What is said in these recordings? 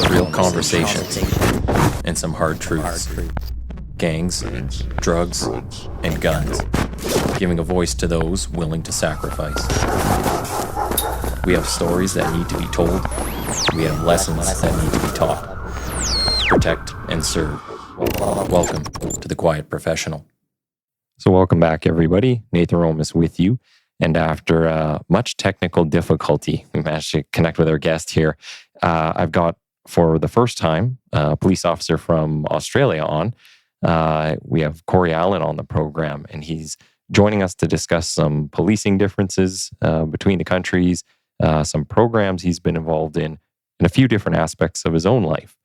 real conversations, and some hard truths. Gangs, drugs, and guns. Giving a voice to those willing to sacrifice. We have stories that need to be told. We have lessons that need to be taught. Protect and serve. Welcome to The Quiet Professional. So welcome back, everybody. Nathan Rome is with you. And after much technical difficulty, we managed to connect with our guest here. I've got, for the first time, a police officer from Australia on. We have Corey Allen on the program, and he's joining us to discuss some policing differences between the countries, some programs he's been involved in, and a few different aspects of his own life.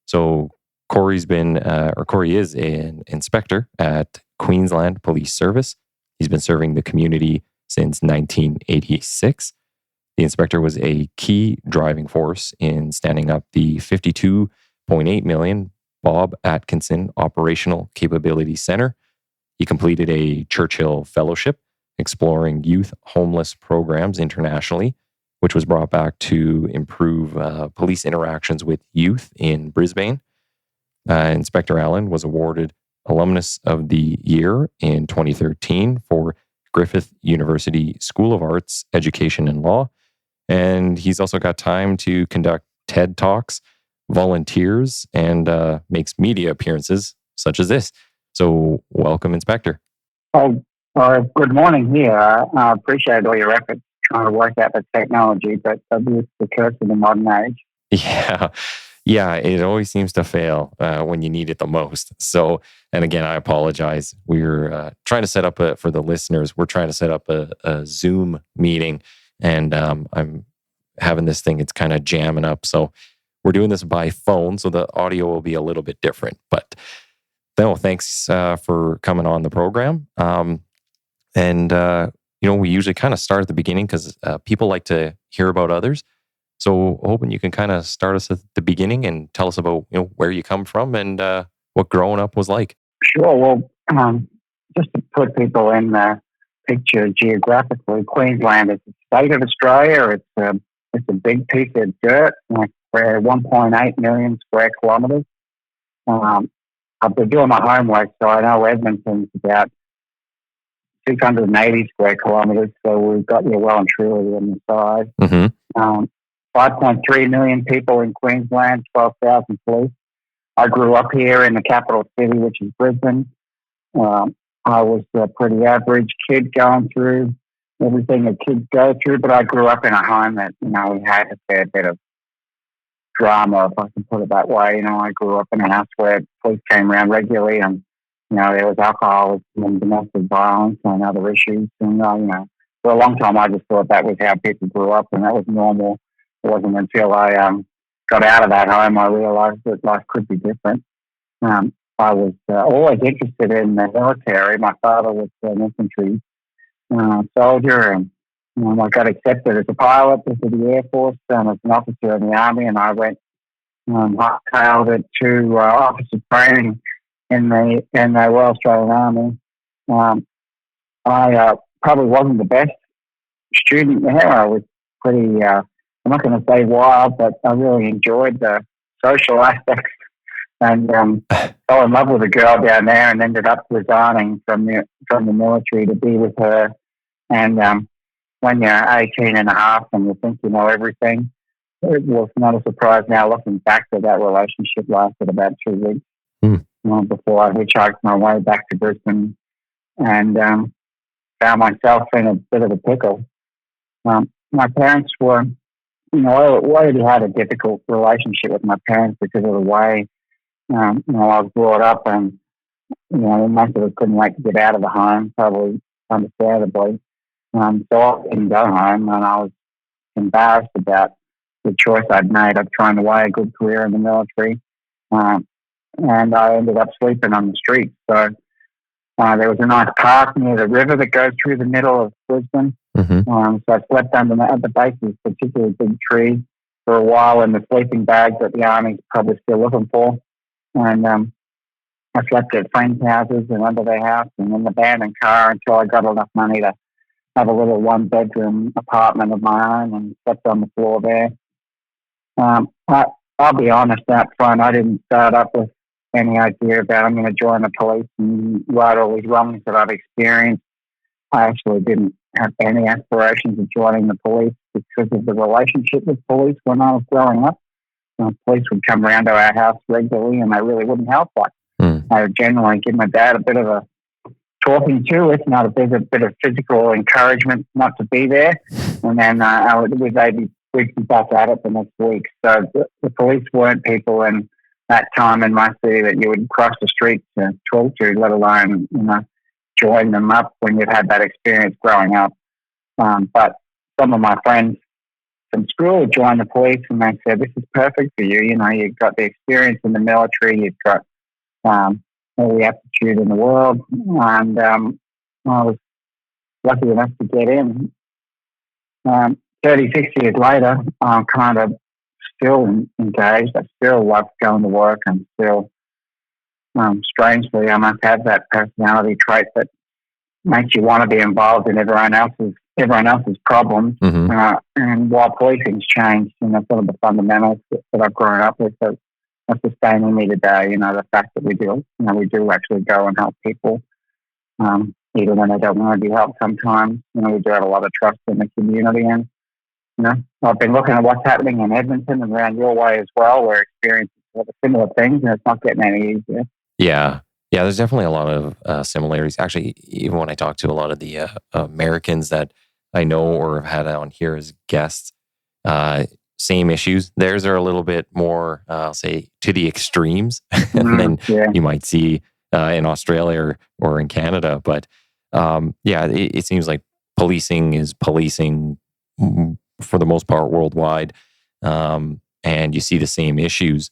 So Corey is an inspector at Queensland Police Service. He's been serving the community since 1986. The inspector was a key driving force in standing up the $52.8 million Bob Atkinson Operational Capability Center. He completed a Churchill Fellowship exploring youth homeless programs internationally, which was brought back to improve police interactions with youth in Brisbane. Inspector Allen was awarded Alumnus of the Year in 2013 for Griffith University School of Arts, Education and Law. And he's also got time to conduct TED Talks, volunteers, and makes media appearances such as this. So welcome, Inspector. Good morning here. I appreciate all your efforts trying to work out the technology, but it's the curse of the modern age. Yeah, it always seems to fail when you need it the most. So, and again, I apologize. We're trying to set up for the listeners, we're trying to set up a Zoom meeting, and I'm having this thing, it's kind of jamming up. So we're doing this by phone, so the audio will be a little bit different. But no, thanks for coming on the program. We usually kind of start at the beginning because people like to hear about others. So hoping you can kind of start us at the beginning and tell us about where you come from and what growing up was like. Sure. Well, just to put people in the picture geographically, Queensland is the state of Australia. It's a big piece of dirt. We're 1.8 million square kilometres. I've been doing my homework, so I know Edmonton's about 680 square kilometres, so we've got you well and truly on the side. Mm-hmm. 5.3 million people in Queensland, 12,000 police. I grew up here in the capital city, which is Brisbane. I was a pretty average kid going through everything that kids go through, but I grew up in a home that, we had a fair bit of drama, if I can put it that way. I grew up in a house where police came around regularly, and, there was alcoholism and domestic violence and other issues. And, for a long time, I just thought that was how people grew up and that was normal. It wasn't until I got out of that home I realised that life could be different. I was always interested in the military. My father was an infantry soldier, and I got accepted as a pilot into the Air Force as an officer in the Army, and I went hot-tailed it to officer training in the Royal Australian Army. I probably wasn't the best student there. I was pretty... I'm not going to say wild, but I really enjoyed the social aspects and fell in love with a girl down there and ended up resigning from the military to be with her. And when you're 18 and a half and you think you know everything, it was not a surprise now looking back that relationship lasted about 2 weeks before I hitchhiked my way back to Brisbane and found myself in a bit of a pickle. My parents were... I already had a difficult relationship with my parents because of the way, I was brought up, and, most of us couldn't wait to get out of the home, probably understandably. So I didn't go home, and I was embarrassed about the choice I'd made of trying to weigh a good career in the military. And I ended up sleeping on the street. So there was a nice park near the river that goes through the middle of Brisbane. Mm-hmm. So I slept at the base of this particularly big tree for a while in the sleeping bag that the Army's probably still looking for. And I slept at friends' houses and under their house and in the abandoned car until I got enough money to have a little one-bedroom apartment of my own and slept on the floor there. I'll be honest up front. I didn't start up with any idea about I'm going to join the police and right all these wrongs that I've experienced. I actually didn't have any aspirations of joining the police because of the relationship with police when I was growing up. Police would come around to our house regularly and they really wouldn't help us. I would generally give my dad a bit of a talking to, if not a bit of physical encouragement not to be there. And then we'd be back at it the next week. So the police weren't people in that time in my city that you would cross the street to talk to, let alone, join them up when you've had that experience growing up. But some of my friends from school joined the police and they said, this is perfect for you. You've got the experience in the military, you've got all the aptitude in the world. And I was lucky enough to get in. 36 years later, I'm kind of still engaged. I still love going to work. I'm still, strangely, I must have that personality trait that makes you want to be involved in everyone else's problems. And while policing's changed, some of the fundamentals that I've grown up with are sustaining me today. The fact that we do actually go and help people, even when they don't want to be helped sometimes. We do have a lot of trust in the community. And, I've been looking at what's happening in Edmonton and around your way as well. We're experiencing similar things and it's not getting any easier. Yeah. Yeah, there's definitely a lot of similarities. Actually, even when I talk to a lot of the Americans that I know or have had on here as guests, same issues. Theirs are a little bit more, I'll say, to the extremes than you might see in Australia or in Canada. But it seems like policing is policing for the most part worldwide, and you see the same issues.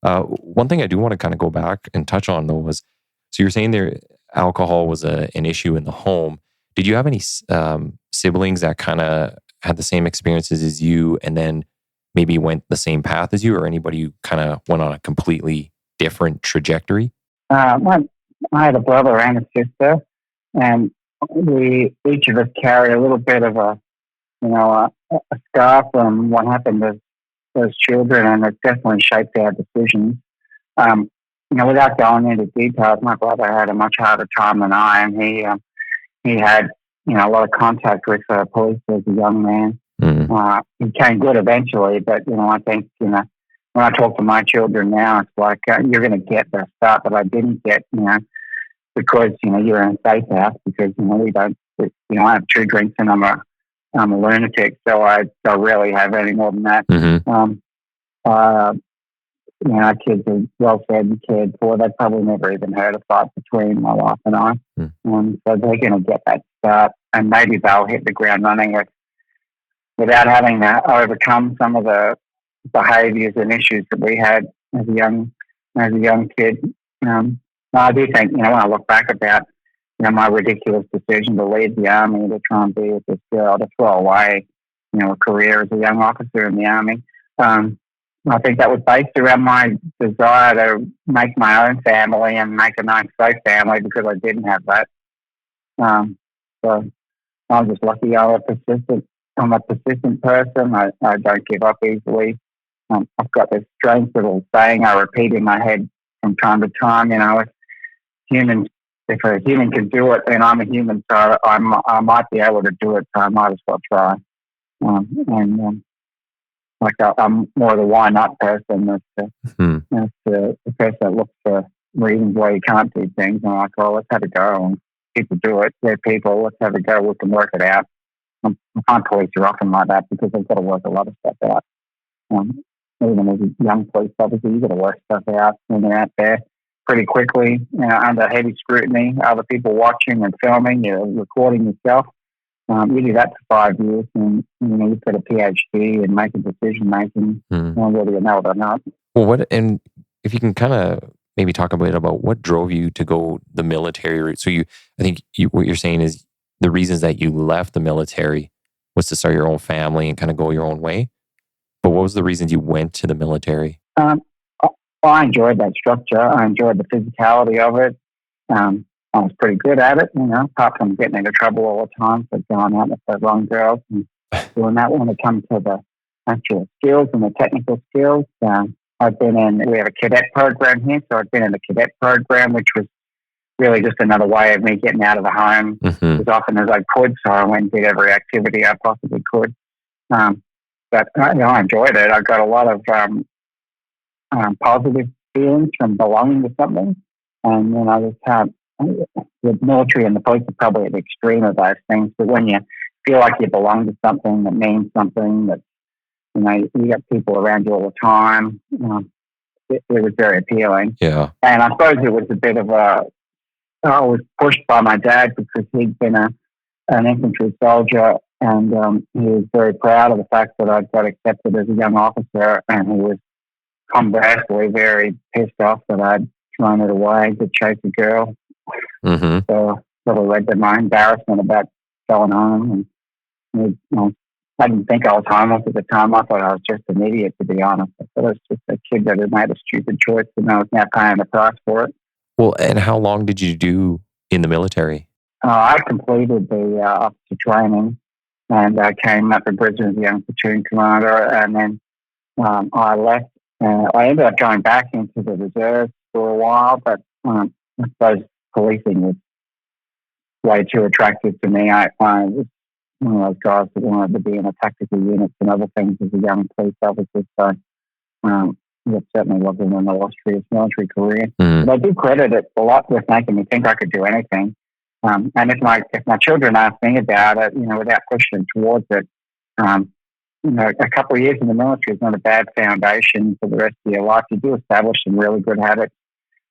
One thing I do want to kind of go back and touch on though was, so you're saying there alcohol was an issue in the home. Did you have any siblings that kind of had the same experiences as you and then maybe went the same path as you, or anybody who kind of went on a completely different trajectory? I had a brother and a sister, and each of us carry a little bit of a scar from what happened to those children, and it definitely shaped our decisions. Without going into details, my brother had a much harder time than I, and he had a lot of contact with police as a young man. He came good eventually, but I think when I talk to my children now, it's like you're going to get the start that I didn't get, because you're in a safe house, because we don't. I have 2 drinks and I'm a lunatic, so I rarely have any more than that. Our kids are well fed and cared for. They've probably never even heard a fight between my wife and I. So they're going to get that start, and maybe they'll hit the ground running without having to overcome some of the behaviours and issues that we had as a young kid. I do think, when I look back about my ridiculous decision to leave the army to try and be with this girl, to throw away a career as a young officer in the army. I think that was based around my desire to make my own family and make a nice, safe family, because I didn't have that. So I'm just lucky. I'm a persistent person. I don't give up easily. I've got this strange little saying I repeat in my head from time to time. If a human can do it, then I'm a human, so I might be able to do it. So I might as well try. I'm more of the why not person. That's the person that looks for reasons why you can't do things. And I'm like, let's have a go. And people do it. They're people. Let's have a go. We can work it out. I can't police you often like that, because they've got to work a lot of stuff out. Even as a young police officer, you've got to work stuff out when you're out there pretty quickly, under heavy scrutiny, other people watching and filming, you're recording yourself. You do that for 5 years, and you've got a PhD in making decision making, whether you know it or not. Well, and if you can kind of maybe talk a bit about what drove you to go the military route. So what you're saying is the reasons that you left the military was to start your own family and kind of go your own way. But what was the reasons you went to the military? I enjoyed that structure. I enjoyed the physicality of it. I was pretty good at it, apart from getting into trouble all the time for going out with the wrong girls and doing that. When it comes to the actual skills and the technical skills, we have a cadet program here, so I've been in the cadet program, which was really just another way of me getting out of the home as often as I could. So I went and did every activity I possibly could. But I enjoyed it. I got a lot of positive feelings from belonging to something. And then I just had the military and the police are probably at the extreme of those things. But when you feel like you belong to something that means something, that you got people around you all the time, it was very appealing. Yeah. And I suppose it was a bit of I was pushed by my dad because he'd been an infantry soldier, and he was very proud of the fact that I'd got accepted as a young officer, and he was conversely very pissed off that I'd thrown it away to chase a girl. So probably led to my embarrassment about going home. And I didn't think I was homeless at the time. I thought I was just an idiot, to be honest. I thought I was just a kid that had made a stupid choice, and I was now paying the price for it. Well, and how long did you do in the military? I completed the officer training, and I came up to Brisbane as a young platoon commander, and then I left. I ended up going back into the reserves for a while, but I suppose policing was way too attractive to me. I was one of those guys that wanted to be in a tactical units and other things as a young police officer, so it certainly wasn't an illustrious military career. But I do credit it a lot with making me think I could do anything. And if my children ask me about it, without pushing them towards it, a couple of years in the military is not a bad foundation for the rest of your life. You do establish some really good habits.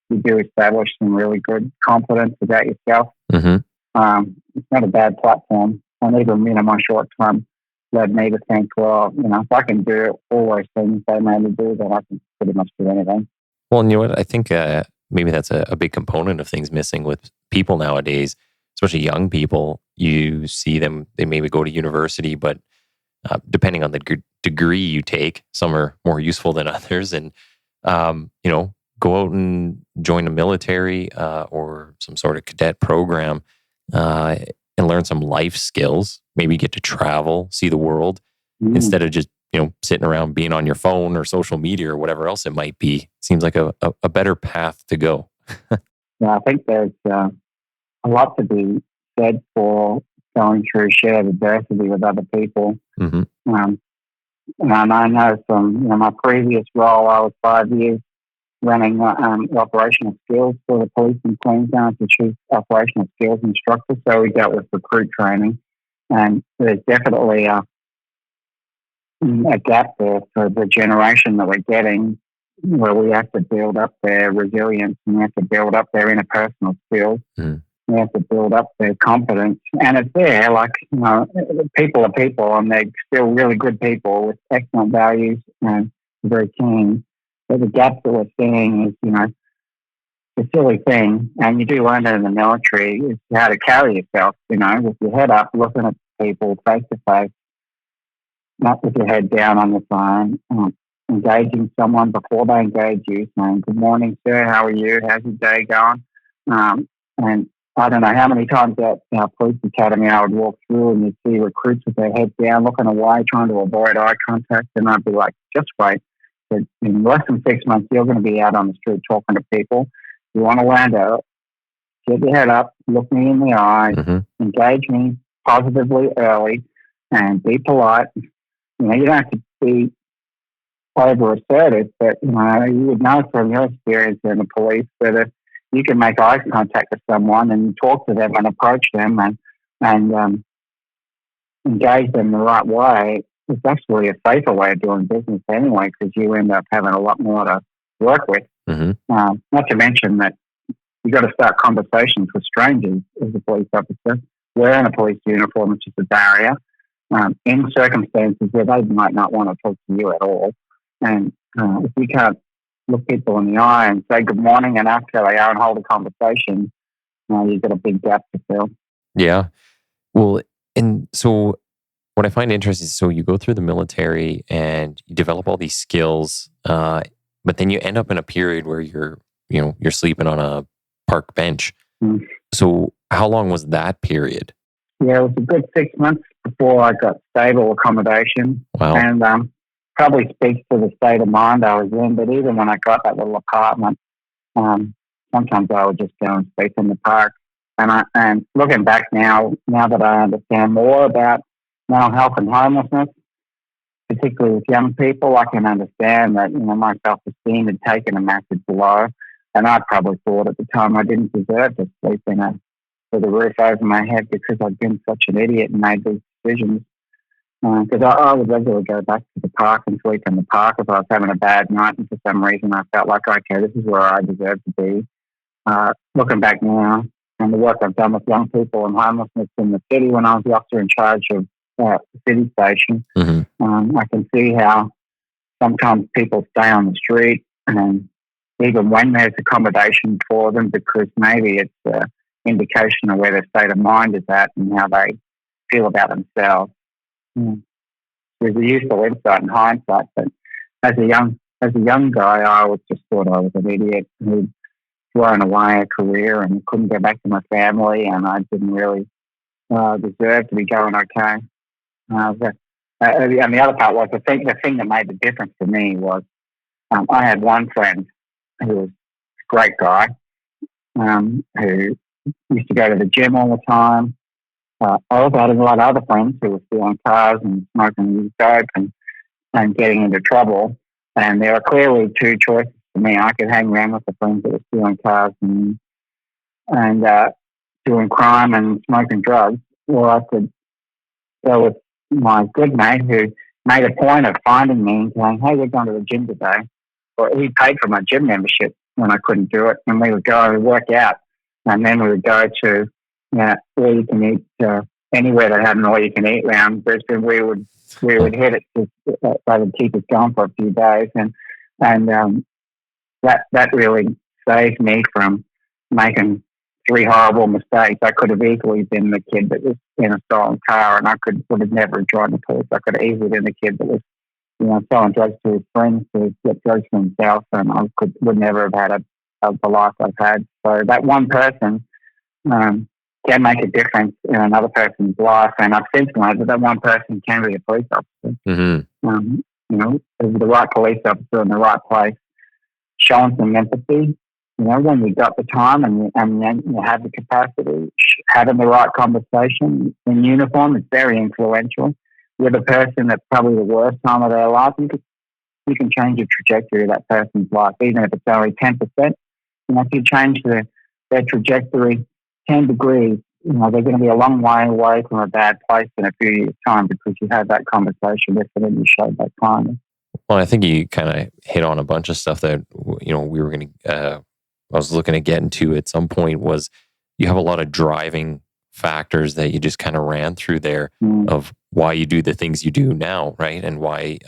You do establish some really good confidence about yourself. It's not a bad platform. And even, my short time led me to think, well, if I can do all those things they made me do, then I can pretty much do anything. Well, and you know what? I think maybe that's a big component of things missing with people nowadays, especially young people. You see them, they maybe go to university, but depending on the degree you take, some are more useful than others. And, go out and join the military or some sort of cadet program and learn some life skills, maybe get to travel, see the world, instead of just, sitting around being on your phone or social media or whatever else it might be. Seems like a better path to go. Yeah, I think there's a lot to be said for going through shared adversity with other people. And I know from my previous role, I was 5 years running operational skills for the police in Queensland as the chief operational skills instructor. So we dealt with recruit training, and there's definitely a gap there for the generation that we're getting, where we have to build up their resilience, and we have to build up their interpersonal skills. We have to build up their confidence, and it's there. People are people, and they're still really good people with excellent values and very keen. But the gap that we're seeing is, a silly thing, and you do learn it in the military, is how to carry yourself, with your head up, looking at people face to face, not with your head down on the phone, engaging someone before they engage you, saying, "Good morning, sir, how are you? How's your day going?" And I don't know how many times at our police academy I would walk through and you'd see recruits with their heads down, looking away, trying to avoid eye contact, and I'd be like, just wait. In less than 6 months, you're going to be out on the street talking to people. You want to learn to get your head up, look me in the eye, engage me positively early, and be polite. You don't have to be over assertive, but you would know from your experience in the police that if you can make eye contact with someone and talk to them and approach them and engage them the right way, it's actually a safer way of doing business anyway, because you end up having a lot more to work with. Not to mention that you've got to start conversations with strangers as a police officer. Wearing a police uniform is just a barrier in circumstances where they might not want to talk to you at all. And if you can't look people in the eye and say good morning and ask how they are and hold a conversation, you've got a big gap to fill. Yeah. Well, and so what I find interesting is, so you go through the military and you develop all these skills, but then you end up in a period where you're sleeping on a park bench. So how long was that period? Yeah, it was a good 6 months before I got stable accommodation. Wow. And probably speaks to the state of mind I was in. But even when I got that little apartment, sometimes I would just go and sleep in the park. And looking back now that I understand more about mental health and homelessness, particularly with young people, I can understand that, my self-esteem had taken a massive blow. And I probably thought at the time I didn't deserve to sleep with a roof over my head because I'd been such an idiot and made these decisions. Because I would regularly go back to the park and sleep in the park if I was having a bad night, and for some reason I felt like, okay, this is where I deserve to be. Looking back now, and the work I've done with young people and homelessness in the city when I was the officer in charge of the city station, I can see how sometimes people stay on the street, and even when there's accommodation for them, because maybe it's an indication of where their state of mind is at and how they feel about themselves. There's a useful insight in hindsight, but as a young guy, I always just thought I was an idiot who'd thrown away a career and couldn't go back to my family, and I didn't really deserve to be going okay. And the other part was the thing that made the difference for me was I had one friend who was a great guy who used to go to the gym all the time. I also had a lot of other friends who were stealing cars and smoking dope and getting into trouble. And there were clearly two choices for me. I could hang around with the friends that were stealing cars and doing crime and smoking drugs, or I could go with my good mate who made a point of finding me and saying, hey, we're going to the gym today. Or he paid for my gym membership when I couldn't do it. And we would go and work out. And then we would go to all you can eat, anywhere that had an all you can eat around Brisbane. We would hit it. They would keep us going for a few days. And that really saved me from making 3 horrible mistakes. I could have easily been the kid that was in a stolen car, and I would have never joined the police. I could have easily been the kid that was, selling drugs to his friends to get drugs for himself, and I would never have had the life I've had. So that one person can make a difference in another person's life, and I've since learned that one person can be a police officer. The right police officer in the right place, showing some empathy. When you got the time and you have the capacity, having the right conversation in uniform, it's very influential. With a person that's probably the worst time of their life, you can change the trajectory of that person's life, even if it's only 10%. If you change their trajectory 10 degrees, they're going to be a long way away from a bad place in a few years' time because you had that conversation with them and you showed that kindness. Well, I think you kind of hit on a bunch of stuff that, we were going to, I was looking to get into at some point. Was you have a lot of driving factors that you just kind of ran through there of why you do the things you do now, right? And why,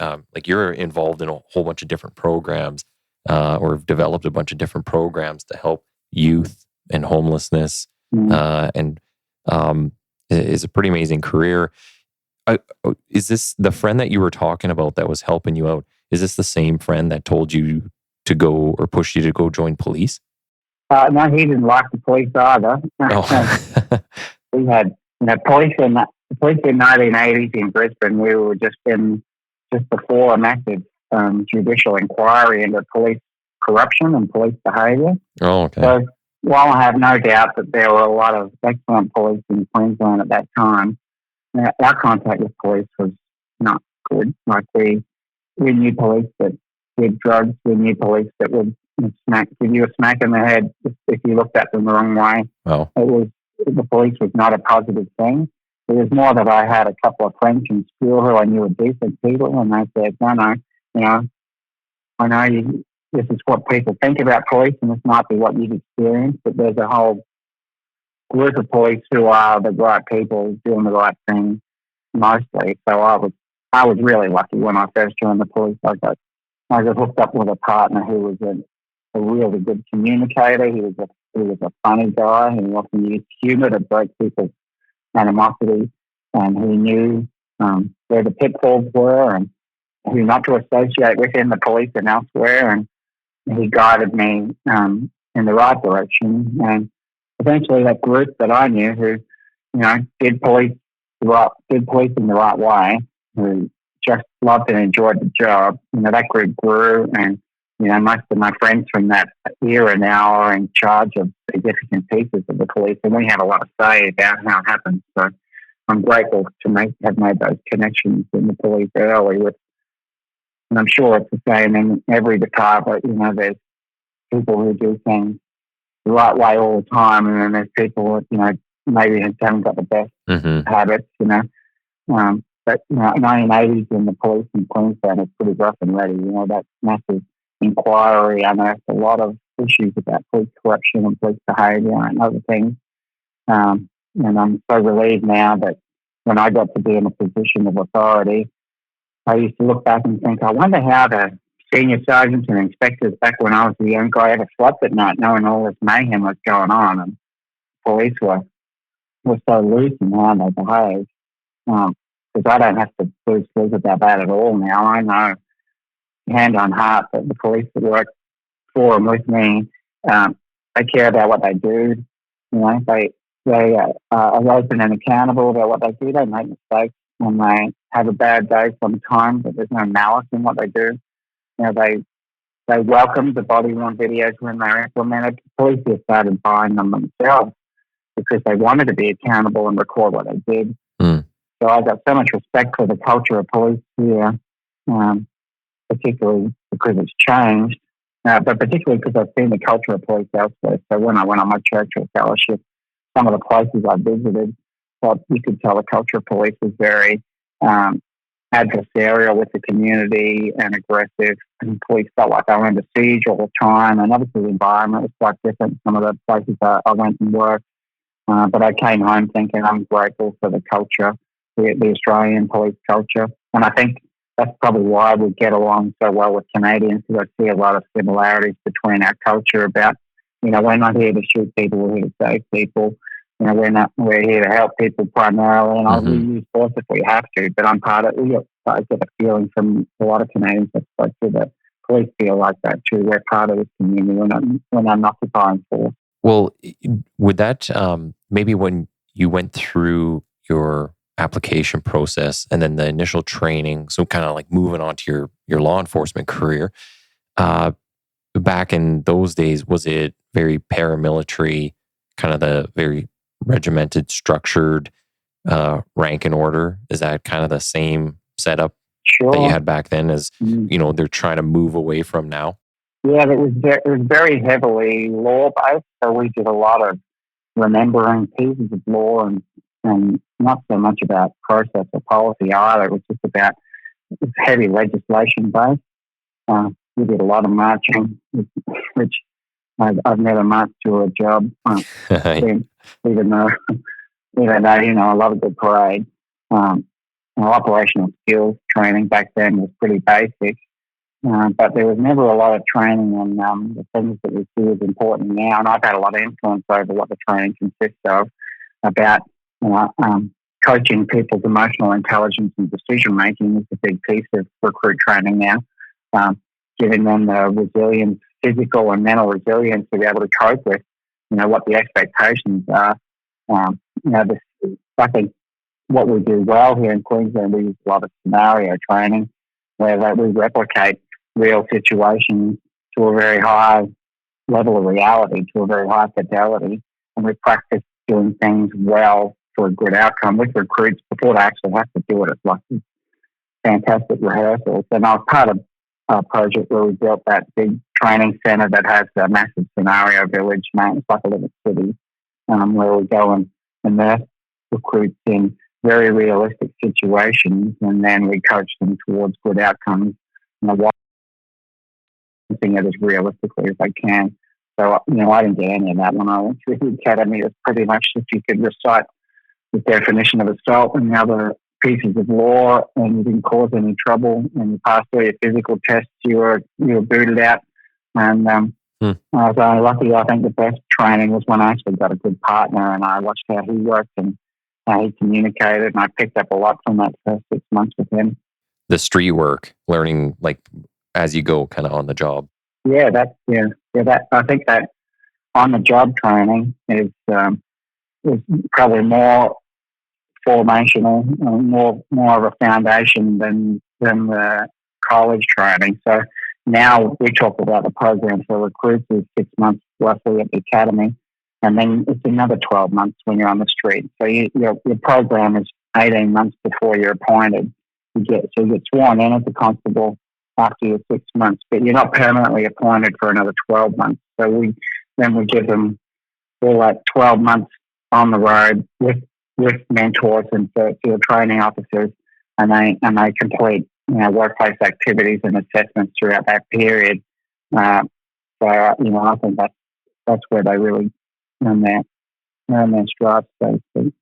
you're involved in a whole bunch of different programs or have developed a bunch of different programs to help youth and homelessness. And is a pretty amazing career. Is this the friend that you were talking about that was helping you out? Is this the same friend that told you to go or pushed you to go join police? No, he didn't like the police either. Oh. We had, police in the 1980s in Brisbane. We were just before a massive judicial inquiry into police corruption and police behaviour. Oh, okay. So while I have no doubt that there were a lot of excellent police in Queensland at that time, our contact with police was not good. Like we knew police that did drugs. We knew police that would give you a smack in the head if you looked at them the wrong way. Oh. The police was not a positive thing. It was more that I had a couple of friends in school who I knew were decent people, and they said, no, I know this is what people think about police, and this might be what you've experienced, but there's a whole group of police who are the right people doing the right thing mostly. So I was really lucky when I first joined the police. I got hooked up with a partner who was a really good communicator. He was a funny guy. He often used humour to break people's animosity, and he knew where the pitfalls were and who not to associate within the police and elsewhere. And he guided me in the right direction. And eventually, that group that I knew who, did policing the right way, who just loved and enjoyed the job. That group grew, and most of my friends from that era now are in charge of significant pieces of the police, and we have a lot to say about how it happens. So I'm grateful to have made those connections in the police early and I'm sure it's the same in every department. There's people who do things the right way all the time, and then there's people that, maybe haven't got the best habits, But 1980s in the police in Queensland is pretty rough and ready. That massive inquiry unearthed a lot of issues about police corruption and police behaviour and other things. And I'm so relieved now that when I got to be in a position of authority, I used to look back and think, I wonder how the senior sergeants and inspectors back when I was a young guy ever slept at night knowing all this mayhem was going on, and police were so loose in how they behaved. Because I don't have to lose sleep about that at all now. I know, hand on heart, that the police that work for and with me, they care about what they do. They are open and accountable about what they do. They make mistakes when they have a bad day sometimes, but there's no malice in what they do. They welcome the body-worn videos when they're implemented. Police here started buying them themselves because they wanted to be accountable and record what they did. So I've got so much respect for the culture of police here, particularly because it's changed, but particularly because I've seen the culture of police elsewhere. So when I went on my churchill fellowship, some of the places I visited, you could tell the culture of police was very adversarial with the community and aggressive, and police felt like they were under siege all the time. And obviously the environment was quite different. Some of the places I went and worked, but I came home thinking I'm grateful for the culture, the Australian police culture. And I think that's probably why we get along so well with Canadians, because I see a lot of similarities between our culture about, we're not here to shoot people, we're here to save people. We're here to help people primarily, and we use force if we have to, but I'm part of it. I get a feeling from a lot of Canadians I spoke to that police feel like that too. We're part of this community. We're not an occupying force. Well, would that, maybe when you went through your application process and then the initial training, so kind of like moving on to your law enforcement career, back in those days, was it very paramilitary, kind of the very regimented, structured rank and order? Is that kind of the same setup that you had back then as, they're trying to move away from now? Yeah, it was very heavily law-based, so we did a lot of remembering pieces of law and not so much about process or policy either. It was just about heavy legislation-based. We did a lot of marching, which I've never marched to a job, even though I love a good parade. Operational skills training back then was pretty basic, but there was never a lot of training on the things that we see as important now. And I've had a lot of influence over what the training consists of, about coaching people's emotional intelligence and decision making is a big piece of recruit training now. Giving them the resilience, physical and mental resilience, to be able to cope with, what the expectations are. I think what we do well here in Queensland, we use a lot of scenario training, where we replicate real situations to a very high level of reality, to a very high fidelity, and we practice doing things well for a good outcome with recruits before they actually have to do it. It's like fantastic rehearsals. And I was part of a project where we built that big training centre that has a massive scenario village, mate. It's like a little city, where we go and immerse recruits in very realistic situations, and then we coach them towards good outcomes, while doing it as realistically as they can. So, I didn't get any of that when I went through the academy. It's pretty much if you could recite the definition of assault and the other pieces of law, and you didn't cause any trouble, and you passed all your physical tests, you were booted out. And I was only lucky. I think the best training was when I actually got a good partner, and I watched how he worked and how he communicated, and I picked up a lot from that first 6 months with him. The street work, learning like as you go, kind of on the job. Yeah, I think that on the job training is probably more formational, more of a foundation than than the college training. So now we talk about the program for recruits is 6 months roughly at the academy, and then it's another 12 months when you're on the street. So your program is 18 months before you're appointed. You get sworn in as a constable after your 6 months, but you're not permanently appointed for another 12 months. So we give them all that 12 months on the road with mentors and field training officers, and they complete workplace activities and assessments throughout that period. I think that's where they really earn their stripes, so to speak.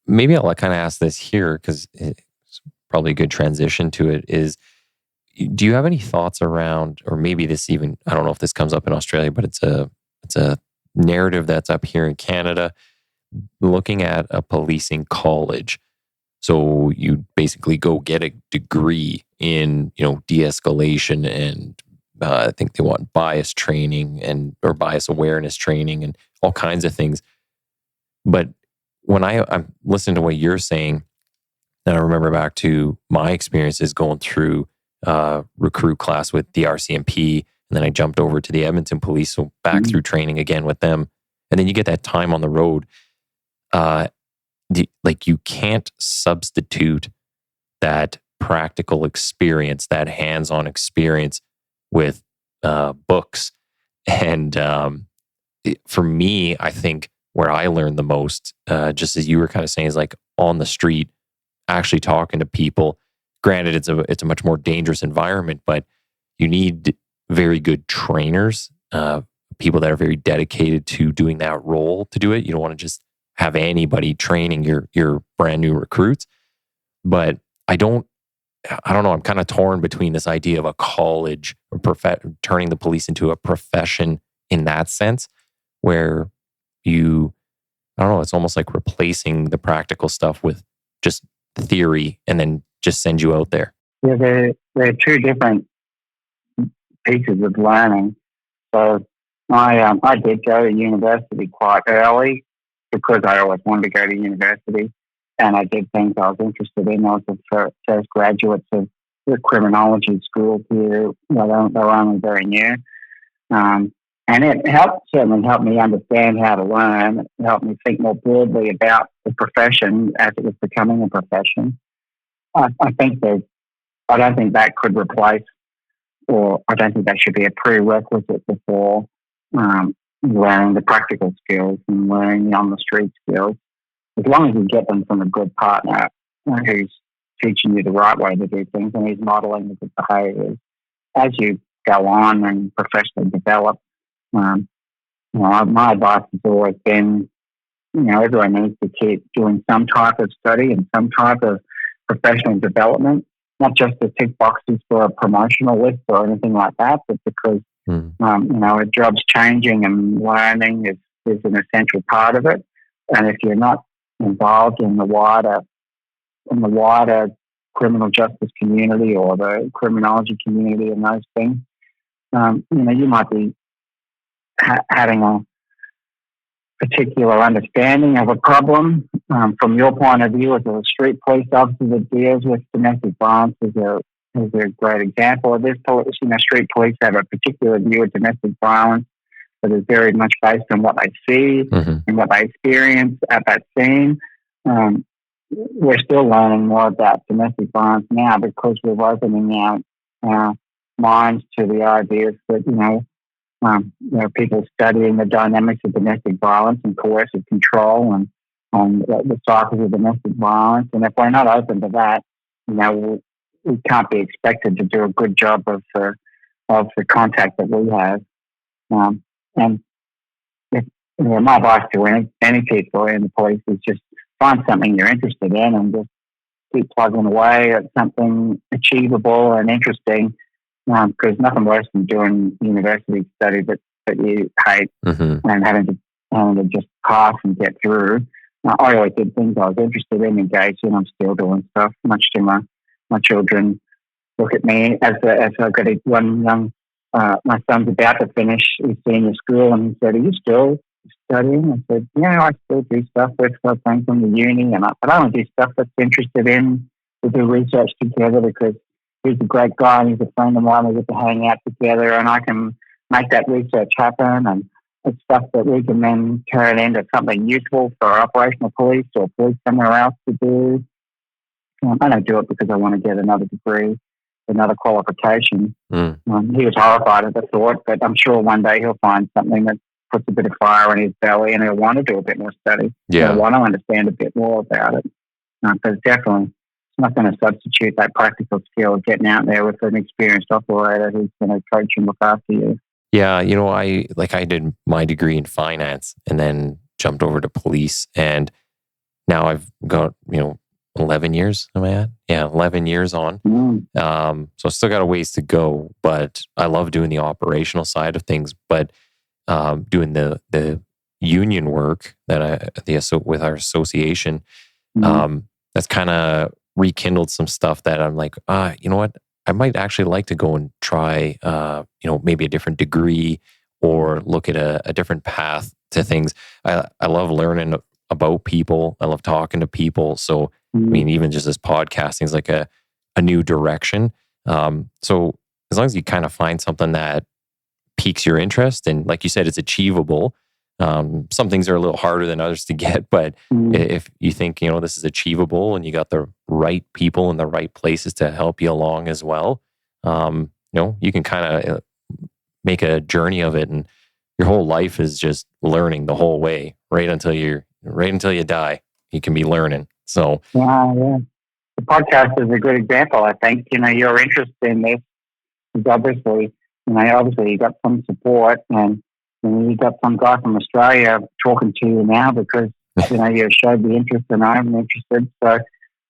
Maybe I'll kind of ask this here because it's probably a good transition to it. Is, do you have any thoughts around, or maybe this even, I don't know if this comes up in Australia, but it's a narrative that's up here in Canada, looking at a policing college. So you basically go get a degree in, de-escalation, and I think they want bias training or bias awareness training and all kinds of things. But when I'm listening to what you're saying, and I remember back to my experiences going through recruit class with the RCMP, and then I jumped over to the Edmonton Police, so back through training again with them. And then you get that time on the road. You can't substitute that practical experience, that hands-on experience with books. And for me, I think where I learned the most, just as you were kind of saying, is like on the street, actually talking to people. Granted, it's a much more dangerous environment, but you need very good trainers, people that are very dedicated to doing that role to do it. You don't want to just have anybody training your brand new recruits. But I don't know. I'm kind of torn between this idea of a college or turning the police into a profession in that sense, where I don't know, it's almost like replacing the practical stuff with just theory and then just send you out there. Yeah, they're two different pieces of learning. So I did go to university quite early because I always wanted to go to university, and I did things I was interested in. I was the first graduates of the criminology school here. They were only very new. And it certainly helped me understand how to learn. It helped me think more broadly about the profession as it was becoming a profession. I don't think that could replace, or I don't think that should be a prerequisite before learning the practical skills and learning the on-the-street skills. As long as you get them from a good partner who's teaching you the right way to do things and who's modeling the good behaviours as you go on and professionally develop. My advice has always been, everyone needs to keep doing some type of study and some type of professional development, not just to tick boxes for a promotional list or anything like that, but because, a job's changing and learning is an essential part of it. And if you're not involved in the wider criminal justice community or the criminology community and those things, you might be having a particular understanding of a problem from your point of view as a street police officer that deals with domestic violence is a great example of this. Street police have a particular view of domestic violence that is very much based on what they see and what they experience at that scene. We're still learning more about domestic violence now because we're opening our minds to the ideas that, people studying the dynamics of domestic violence and coercive control and the cycles of domestic violence. And if we're not open to that, we can't be expected to do a good job of the contact that we have. And my advice to any people in the police is just find something you're interested in and just keep plugging away at something achievable and interesting. Because nothing worse than doing university study that you hate and having to just pass and get through. I always did things I was interested in, engaged in. I'm still doing stuff, much to my children look at me as I've got one young. My son's about to finish his senior school, and he said, "Are you still studying?" I said, "Yeah, I still do stuff with my friends from the uni, but I only do stuff that's interested in. We do research together because." he's a great guy and he's a friend of mine. We get to hang out together and I can make that research happen, and it's stuff that we can then turn into something useful for operational police or police somewhere else to do. I don't do it because I want to get another degree, another qualification. He was horrified at the thought, but I'm sure one day he'll find something that puts a bit of fire in his belly and he'll want to do a bit more study. He'll want to understand a bit more about it. Because definitely it's not going to substitute that practical skill of getting out there with an experienced operator who's going to coach and look after you. Yeah, I did my degree in finance and then jumped over to police, and now I've got 11 years. Am I at? Yeah, 11 years on. So I still got a ways to go, but I love doing the operational side of things. But doing the union work that with our association, that's kind of rekindled some stuff that I'm like, you know what? I might actually like to go and try, maybe a different degree or look at a different path to things. I love learning about people. I love talking to people. So, I mean, even just this podcasting is like a new direction. So as long as you kind of find something that piques your interest and, like you said, it's achievable. Some things are a little harder than others to get, but if you think, this is achievable and you got the right people in the right places to help you along as well, you can kind of make a journey of it, and your whole life is just learning the whole way, right until you die. You can be learning. So, yeah. The podcast is a good example. I think, your interest in this is obviously you got some support, and you got some guy from Australia talking to you now because, you showed the interest and I'm interested. So,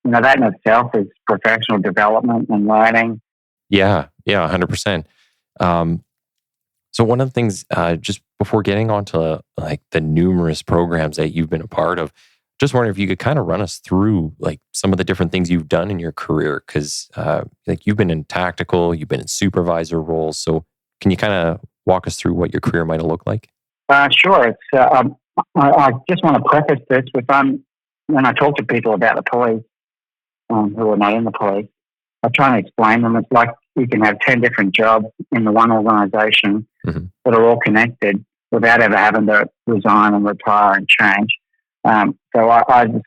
that in itself is professional development and learning. Yeah, 100%. So one of the things, just before getting onto like the numerous programs that you've been a part of, just wondering if you could kind of run us through like some of the different things you've done in your career, because like you've been in tactical, you've been in supervisor roles. So can you kind of walk us through what your career might have looked like? Sure. It's I just want to preface this with when I talk to people about the police who are not in the police, I try and explain them. It's like you can have 10 different jobs in the one organisation that are all connected without ever having to resign and retire and change. So I just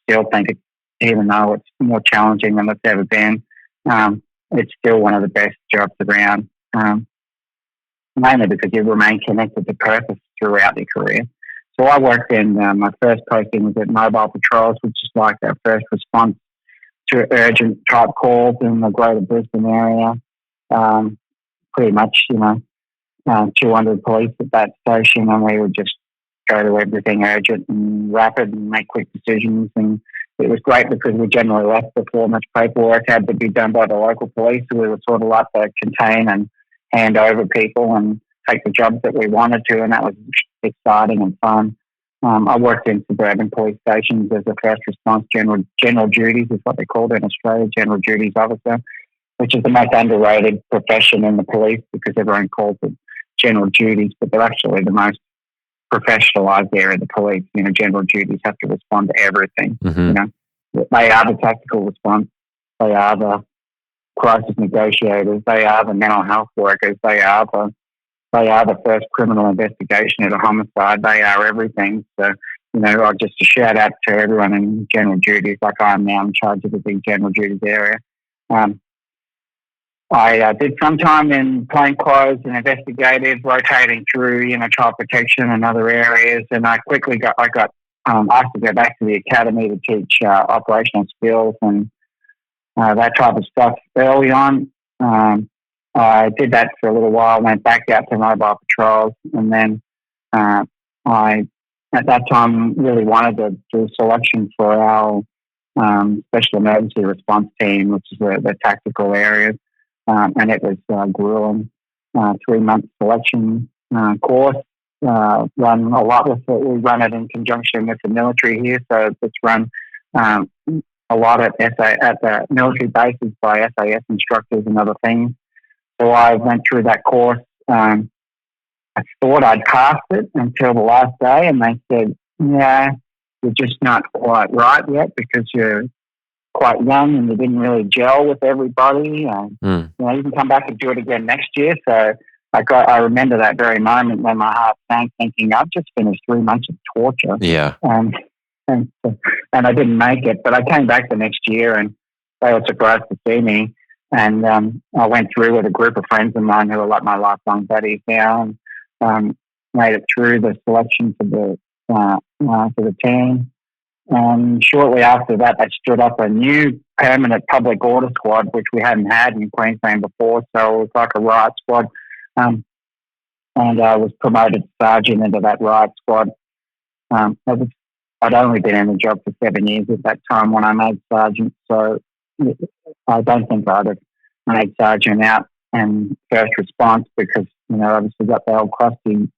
still think, even though it's more challenging than it's ever been, it's still one of the best jobs around, mainly because you remain connected to purpose throughout your career. So I worked in, my first posting was at Mobile Patrols, which is like our first response to urgent type calls in the greater Brisbane area. Pretty much, 200 police at that station, and we would just go to everything urgent and rapid and make quick decisions. And it was great because we generally left before much paperwork had to be done by the local police. So we were sort of like to contain and hand over people and take the jobs that we wanted to, and that was exciting and fun. I worked in suburban police stations as a first response general duties is what they called it in Australia, general duties officer, which is the most underrated profession in the police because everyone calls it general duties, but they're actually the most professionalised area of the police. General duties have to respond to everything. They are the tactical response. They are the crisis negotiators. They are the mental health workers. They are the first criminal investigation at a homicide. They are everything. So, just a shout out to everyone in general duties, like I am now in charge of the big general duties area. I did some time in plainclothes and investigative, rotating through, child protection and other areas. And I quickly got asked to go back to the academy to teach operational skills and that type of stuff early on. I did that for a little while, went back out to Mobile Patrols, and then I, at that time, really wanted to do selection for our special emergency response team, which is the tactical areas, and it was grueling. 3-month selection course. Run a lot with it. We run it in conjunction with the military here, so it's run a lot at the military bases by SAS instructors and other things. So I went through that course. I thought I'd passed it until the last day, and they said, "Yeah, you're just not quite right yet because you're quite young and you didn't really gel with everybody. Mm. You can come back and do it again next year. So I remember that very moment when my heart sank, thinking I've just finished 3 months of torture. Yeah. And I didn't make it, but I came back the next year and they were surprised to see me. And I went through with a group of friends of mine who are like my lifelong buddies now, and made it through the selection for the team. And shortly after that, they stood up a new permanent public order squad, which we hadn't had in Queensland before. So it was like a riot squad. And I was promoted sergeant into that riot squad. I'd only been in the job for 7 years at that time when I made sergeant. So I don't think I'd have made sergeant out and first response because, obviously got the old crusty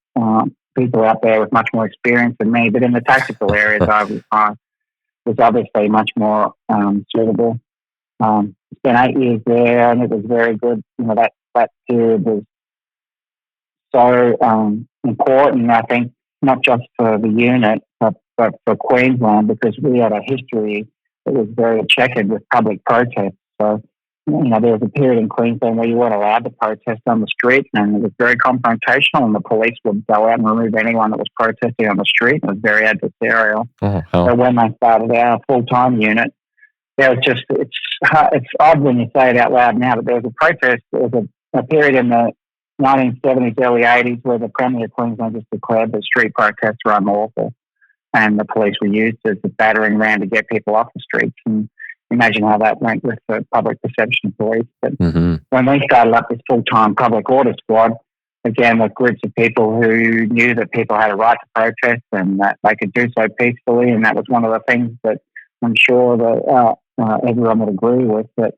people out there with much more experience than me. But in the tactical areas, I was obviously much more suitable. It's been 8 years there and it was very good. That period was so important, I think, not just for the unit, but for Queensland, because we had a history that was very checkered with public protests. So, there was a period in Queensland where you weren't allowed to protest on the street, and it was very confrontational, and the police would go out and remove anyone that was protesting on the street. It was very adversarial. So when they started our full-time unit, there was just, it's odd when you say it out loud now, but there was a protest, there was a period in the 1970s, early 80s, where the Premier of Queensland just declared that street protests were unlawful, and the police were used as a battering ram to get people off the streets. And imagine how that went with the public perception of police. But when we started up this full-time public order squad, again, with groups of people who knew that people had a right to protest and that they could do so peacefully, and that was one of the things that I'm sure that everyone would agree with, that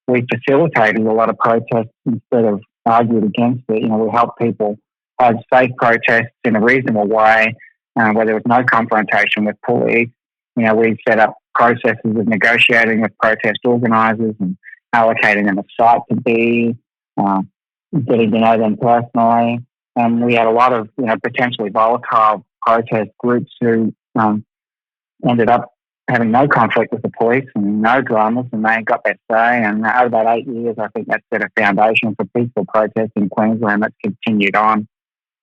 we facilitated a lot of protests instead of argued against it. We helped people have safe protests in a reasonable way, where there was no confrontation with police. We set up processes of negotiating with protest organisers and allocating them a site to be, getting to know them personally. And we had a lot of, potentially volatile protest groups who ended up having no conflict with the police and no dramas, and they got their say. And over that 8 years, I think that set a foundation for peaceful protest in Queensland that's continued on.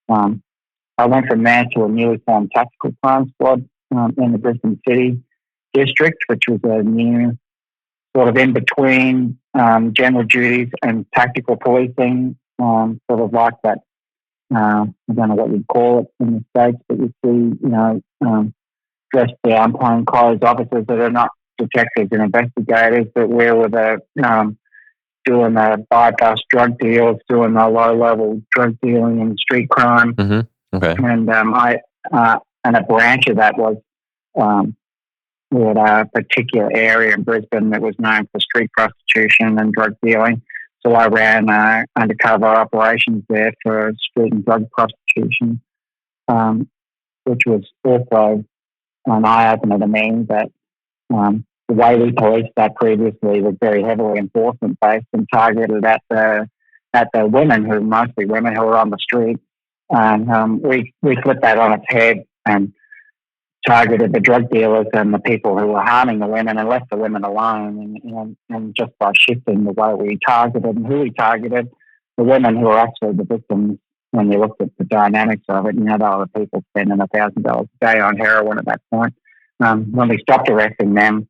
I went from there to a newly formed tactical crime squad in the Brisbane City district, which was a new sort of in between general duties and tactical policing, sort of like that. I don't know what you'd call it in the States, but you see, dressed down, plain clothes officers that are not detectives and investigators, but we were doing the bypass drug deals, doing the low-level drug dealing and street crime. Okay. And and a branch of that was we had a particular area in Brisbane that was known for street prostitution and drug dealing. So I ran undercover operations there for street and drug prostitution, which was also an eye-opener to me that the way we policed that previously was very heavily enforcement-based and targeted at the women, mostly women who were on the street. And we flipped that on its head and targeted the drug dealers and the people who were harming the women and left the women alone. And just by shifting the way we targeted and who we targeted, the women who were actually the victims, when you looked at the dynamics of it, they were the people spending $1,000 a day on heroin at that point. When we stopped arresting them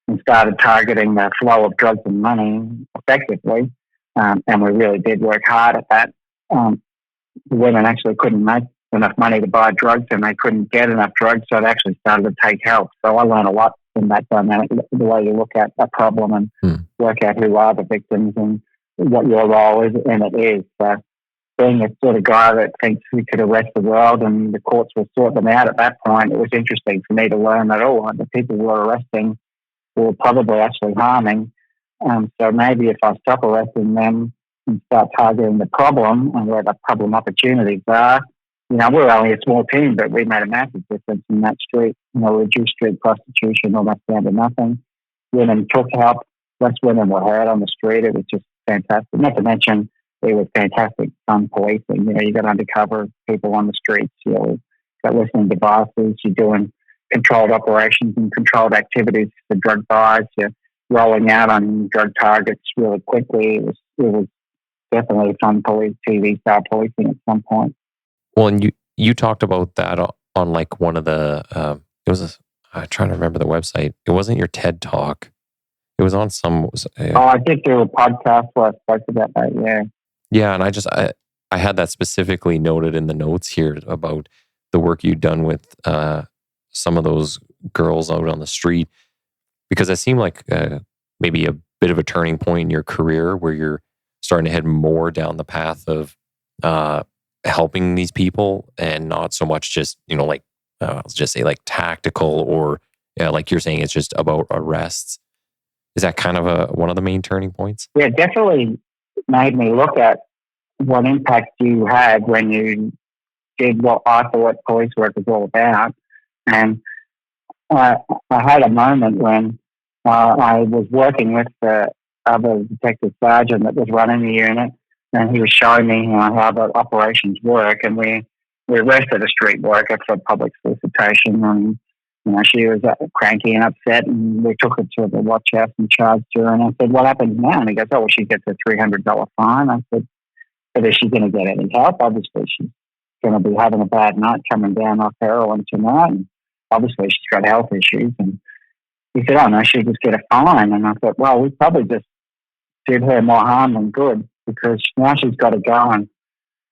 and started targeting the flow of drugs and money effectively, and we really did work hard at that, the women actually couldn't make enough money to buy drugs and they couldn't get enough drugs, so they actually started to take help. So I learned a lot from that dynamic, the way you look at a problem and work out who are the victims and what your role is in it is. So being a sort of guy that thinks we could arrest the world and the courts will sort them out at that point, it was interesting for me to learn that, the people we were arresting were probably actually harming. So maybe if I stop arresting them and start targeting the problem and where the problem opportunities are, we're only a small team, but we made a massive difference in that street. Reduced street prostitution almost down to nothing. Women took help. Less women were hurt on the street. It was just fantastic. Not to mention, it was fantastic fun policing. You got undercover people on the streets. You got listening devices. You're doing controlled operations and controlled activities for drug buys. You're rolling out on drug targets really quickly. It was definitely fun TV style policing at some point. Well, and you talked about that on like one of the, I'm trying to remember the website. It wasn't your TED Talk. It was on some. I did do a podcast where I spoke about that, yeah. Yeah, and I had that specifically noted in the notes here about the work you'd done with some of those girls out on the street, because it seemed like maybe a bit of a turning point in your career where you're starting to head more down the path of helping these people and not so much just, like, let's just say like tactical or like you're saying, it's just about arrests. Is that kind of one of the main turning points? Yeah, it definitely made me look at what impact you had when you did what I thought police work was all about. And I had a moment when I was working with the other detective sergeant that was running the unit, and he was showing me how the operations work. And we arrested a street worker for public solicitation, and she was cranky and upset, and we took her to the watch house and charged her. And I said, "What happens now?" And he goes, "Oh, well, she gets a $300 fine." I said, "But is she going to get any help? Obviously, she's going to be having a bad night coming down off heroin tonight, and obviously she's got health issues." And he said, "Oh no, she'll just get a fine." And I thought, well, we probably just did her more harm than good, because now she's got to go and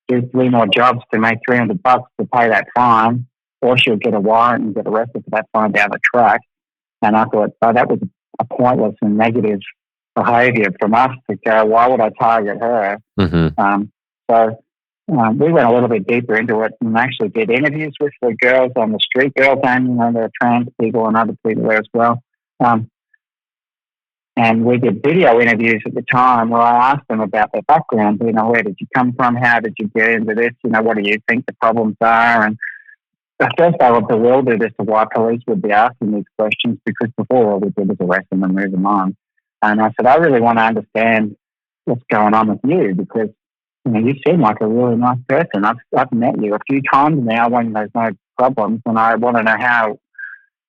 do 3 more jobs to make $300 to pay that fine, or she'll get a warrant and get arrested for that fine down the track. And I thought, oh, that was a pointless and negative behaviour from us to go, why would I target her? Mm-hmm. We went a little bit deeper into it and actually did interviews with the girls on the street, girls and there are trans people and other people there as well. And we did video interviews at the time where I asked them about their background. Where did you come from? How did you get into this? What do you think the problems are? And at first they were bewildered as to why police would be asking these questions, because before all we did was arrest them and move them on. And I said, I really want to understand what's going on with you, because you seem like a really nice person. I've met you a few times now when there's no problems, and I want to know how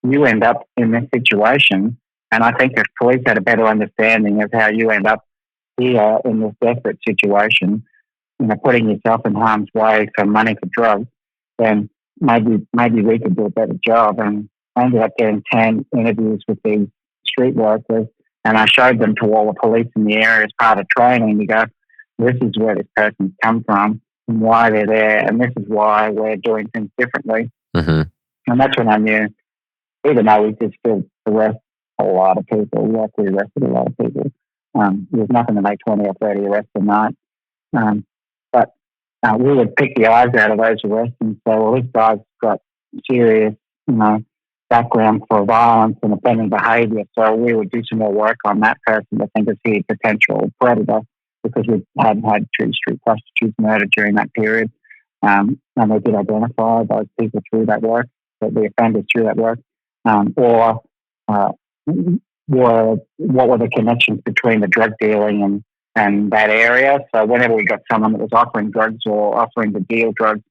you end up in this situation. And I think if police had a better understanding of how you end up here in this desperate situation, putting yourself in harm's way for money for drugs, then maybe we could do a better job. And I ended up getting 10 interviews with these street workers, and I showed them to all the police in the area as part of training to go, this is where this person's come from and why they're there, and this is why we're doing things differently. Mm-hmm. And that's when I knew, even though we did still arrest a lot of people, we actually arrested a lot of people. There's nothing to make 20 or 30 arrests a night. But we would pick the eyes out of those arrests and say, well, this guy's got serious, background for violence and offending behaviour. So we would do some more work on that person to think, is he a potential predator? Because we had 2 street prostitutes murdered during that period. And we did identify those people through that work, the offenders through that work. What were the connections between the drug dealing and that area? So whenever we got someone that was offering drugs or offering to deal drugs,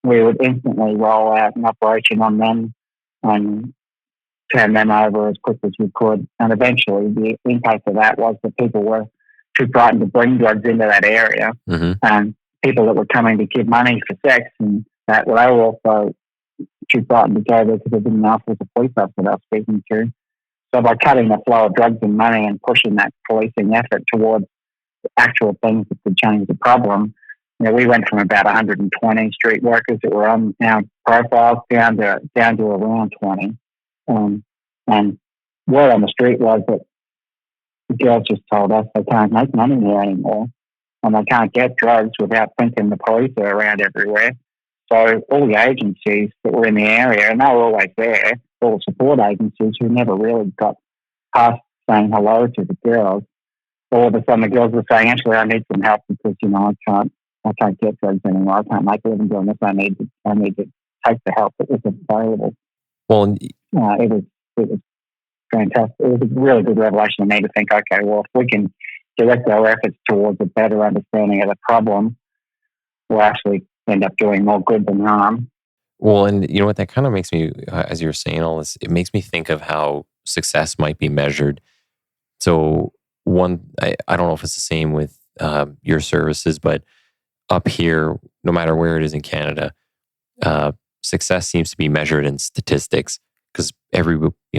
we would instantly roll out an operation on them and turn them over as quick as we could. And eventually the impact of that was that people were too frightened to bring drugs into that area. Mm-hmm. And people that were coming to give money for sex, and that they were also too frightened to go there because they didn't know if it was a police officer they were speaking to. So by cutting the flow of drugs and money and pushing that policing effort towards actual things that could change the problem, we went from about 120 street workers that were on our profiles down to around 20. And word on the street was that the girls just told us they can't make money there anymore, and they can't get drugs without thinking the police are around everywhere. So all the agencies that were in the area, and they were always there, all the support agencies who never really got past saying hello to the girls, all of a sudden the girls were saying, actually, I need some help because, I can't get drugs anymore. I can't make a living doing this. I need to take the help that was available. Well, it was fantastic. It was a really good revelation to me to think, okay, well, if we can direct our efforts towards a better understanding of the problem, we'll actually end up doing more good than harm. Well, and you know what, that kind of makes me, as you're saying all this, it makes me think of how success might be measured. So I don't know if it's the same with your services, but up here, no matter where it is in Canada, success seems to be measured in statistics because every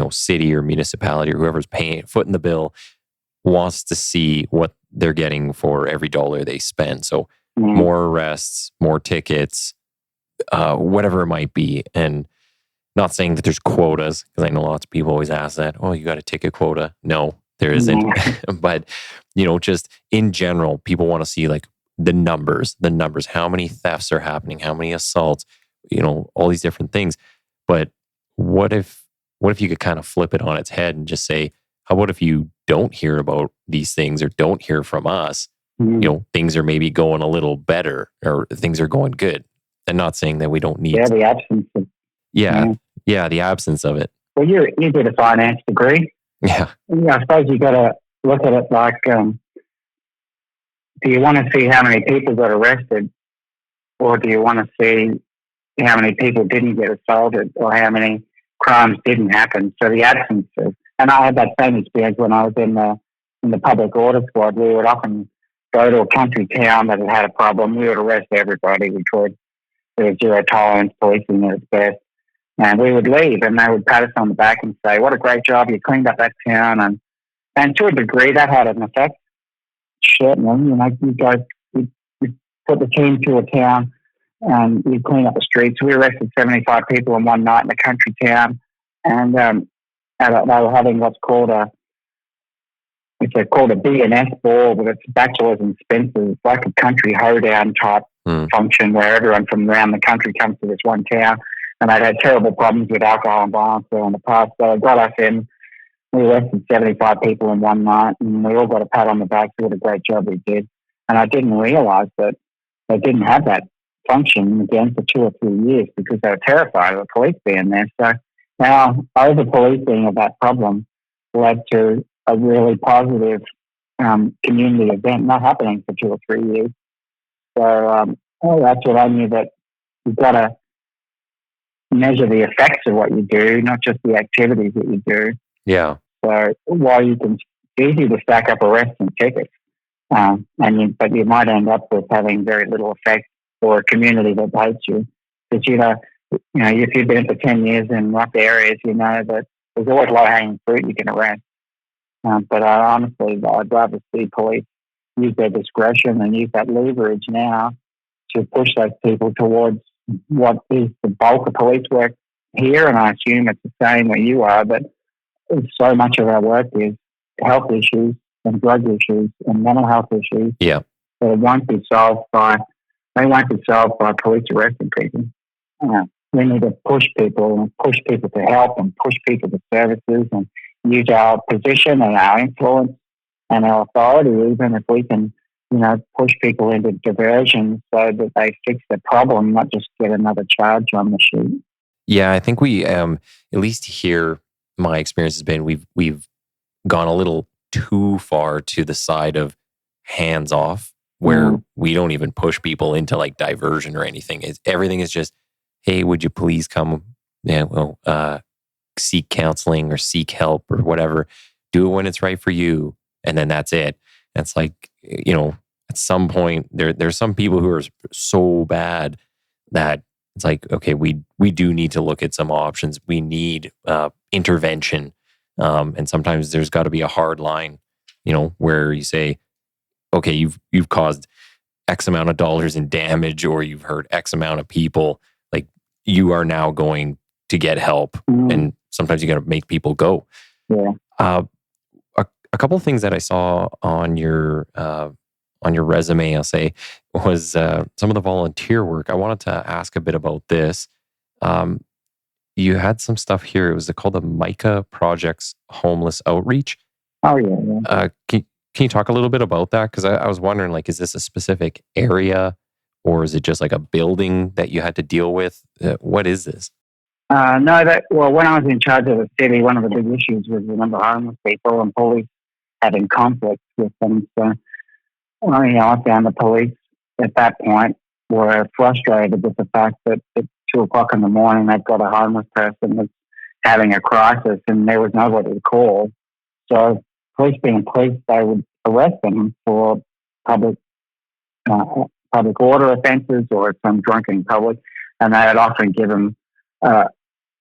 city or municipality or whoever's paying foot in the bill wants to see what they're getting for every dollar they spend. So more arrests, more tickets, whatever it might be. And not saying that there's quotas, because I know lots of people always ask that, oh, you got a ticket quota. No, there isn't. But, just in general, people want to see like the numbers, how many thefts are happening, how many assaults, all these different things. But what if you could kind of flip it on its head and just say, how about if you don't hear about these things or don't hear from us, things are maybe going a little better or things are going good. And not saying that we don't need... the absence of... the absence of it. Well, you did a finance degree. Yeah. I suppose you got to look at it like, do you want to see how many people got arrested, or do you want to see how many people didn't get assaulted, or how many crimes didn't happen? So the absence of... And I had that same experience when I was in the public order squad. We would often go to a country town that had a problem. We would arrest everybody. We tried. There was zero tolerance policing at its best. And we would leave and they would pat us on the back and say, what a great job, you cleaned up that town. And to a degree, that had an effect. Certainly, you guys, you put the team to a town and you clean up the streets. We arrested 75 people in one night in a country town. And they were having what's called called a B&S ball, but it's bachelors and Spencers. It's like a country hoedown type function where everyone from around the country comes to this one town. And they'd had terrible problems with alcohol and violence there in the past. So they got us in. We arrested 75 people in one night, and we all got a pat on the back for what a great job we did. And I didn't realise that they didn't have that function again for 2 or 3 years because they were terrified of the police being there. So now over-policing of that problem led to a really positive community event not happening for 2 or 3 years. So that's what I knew, that you've got to measure the effects of what you do, not just the activities that you do. Yeah. So while it's easy to stack up arrests and tickets, but you might end up with having very little effect for a community that hates you. Because if you've been for 10 years in rough areas, you know that there's always low-hanging fruit you can arrest. But honestly, I'd rather see police use their discretion and use that leverage now to push those people towards what is the bulk of police work here. And I assume it's the same where you are, but so much of our work is health issues and drug issues and mental health issues. Yeah. That won't be solved by police arresting people. We need to push people to help and push people to services and use our position and our influence and our authority, even if we can, push people into diversion so that they fix the problem, not just get another charge on the sheet. Yeah, I think we, at least here, my experience has been we've gone a little too far to the side of hands off, where we don't even push people into like diversion or anything. Everything is just, hey, would you please come? Seek counseling or seek help or whatever. Do it when it's right for you, and then that's it. And it's like, at some point there's some people who are so bad that it's like, okay, we do need to look at some options. We need intervention, and sometimes there's got to be a hard line, where you say, okay, you've caused X amount of dollars in damage, or you've hurt X amount of people. Like, you are now going to get help, and sometimes you got to make people go. Yeah. A couple of things that I saw on your resume, I'll say, was some of the volunteer work. I wanted to ask a bit about this. You had some stuff here. It was called the MICA Project's Homeless Outreach. Oh, yeah. Can you talk a little bit about that? Because I was wondering, like, is this a specific area, or is it just like a building that you had to deal with? What is this? No, when I was in charge of the city, one of the big issues was the number of homeless people and police having conflicts with them. So, I found the police at that point were frustrated with the fact that at 2:00 in the morning, they've got a homeless person that's having a crisis and there was nobody to call. So police being police, they would arrest them for public public order offences or some drunken public, and they would often give them a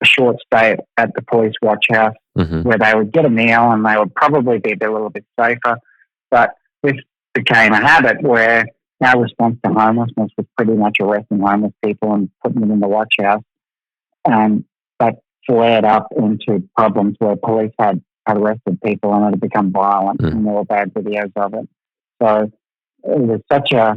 short stay at the police watch house where they would get a meal and they would probably be a little bit safer. But this became a habit where our response to homelessness was pretty much arresting homeless people and putting them in the watch house. And that flared up into problems where police had arrested people and it had become violent, and there were bad videos of it. So it was such a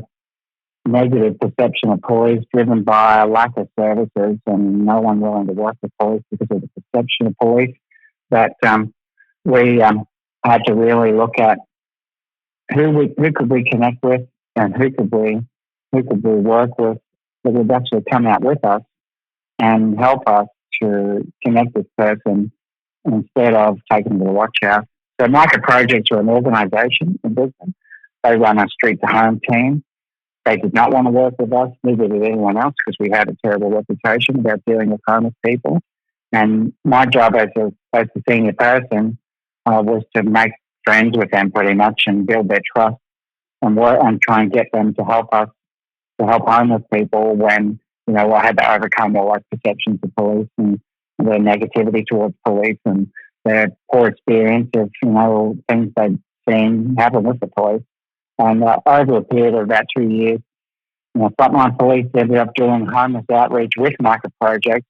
negative perception of police driven by a lack of services and no one willing to work with police because of the perception of police that we had to really look at who could we connect with and who could we work with that would actually come out with us and help us to connect this person instead of taking them to the watch house. So Micro Projects are an organisation in Brisbane. They run a street to home team. They did not want to work with us, neither did anyone else, because we had a terrible reputation about dealing with homeless people. And my job as a senior person was to make friends with them pretty much and build their trust and work and try and get them to help us, to help homeless people when, I had to overcome all those perceptions of police and their negativity towards police and their poor experience of, things they'd seen happen with the police. And over a period of about 2 years, Frontline Police ended up doing homeless outreach with Micro Projects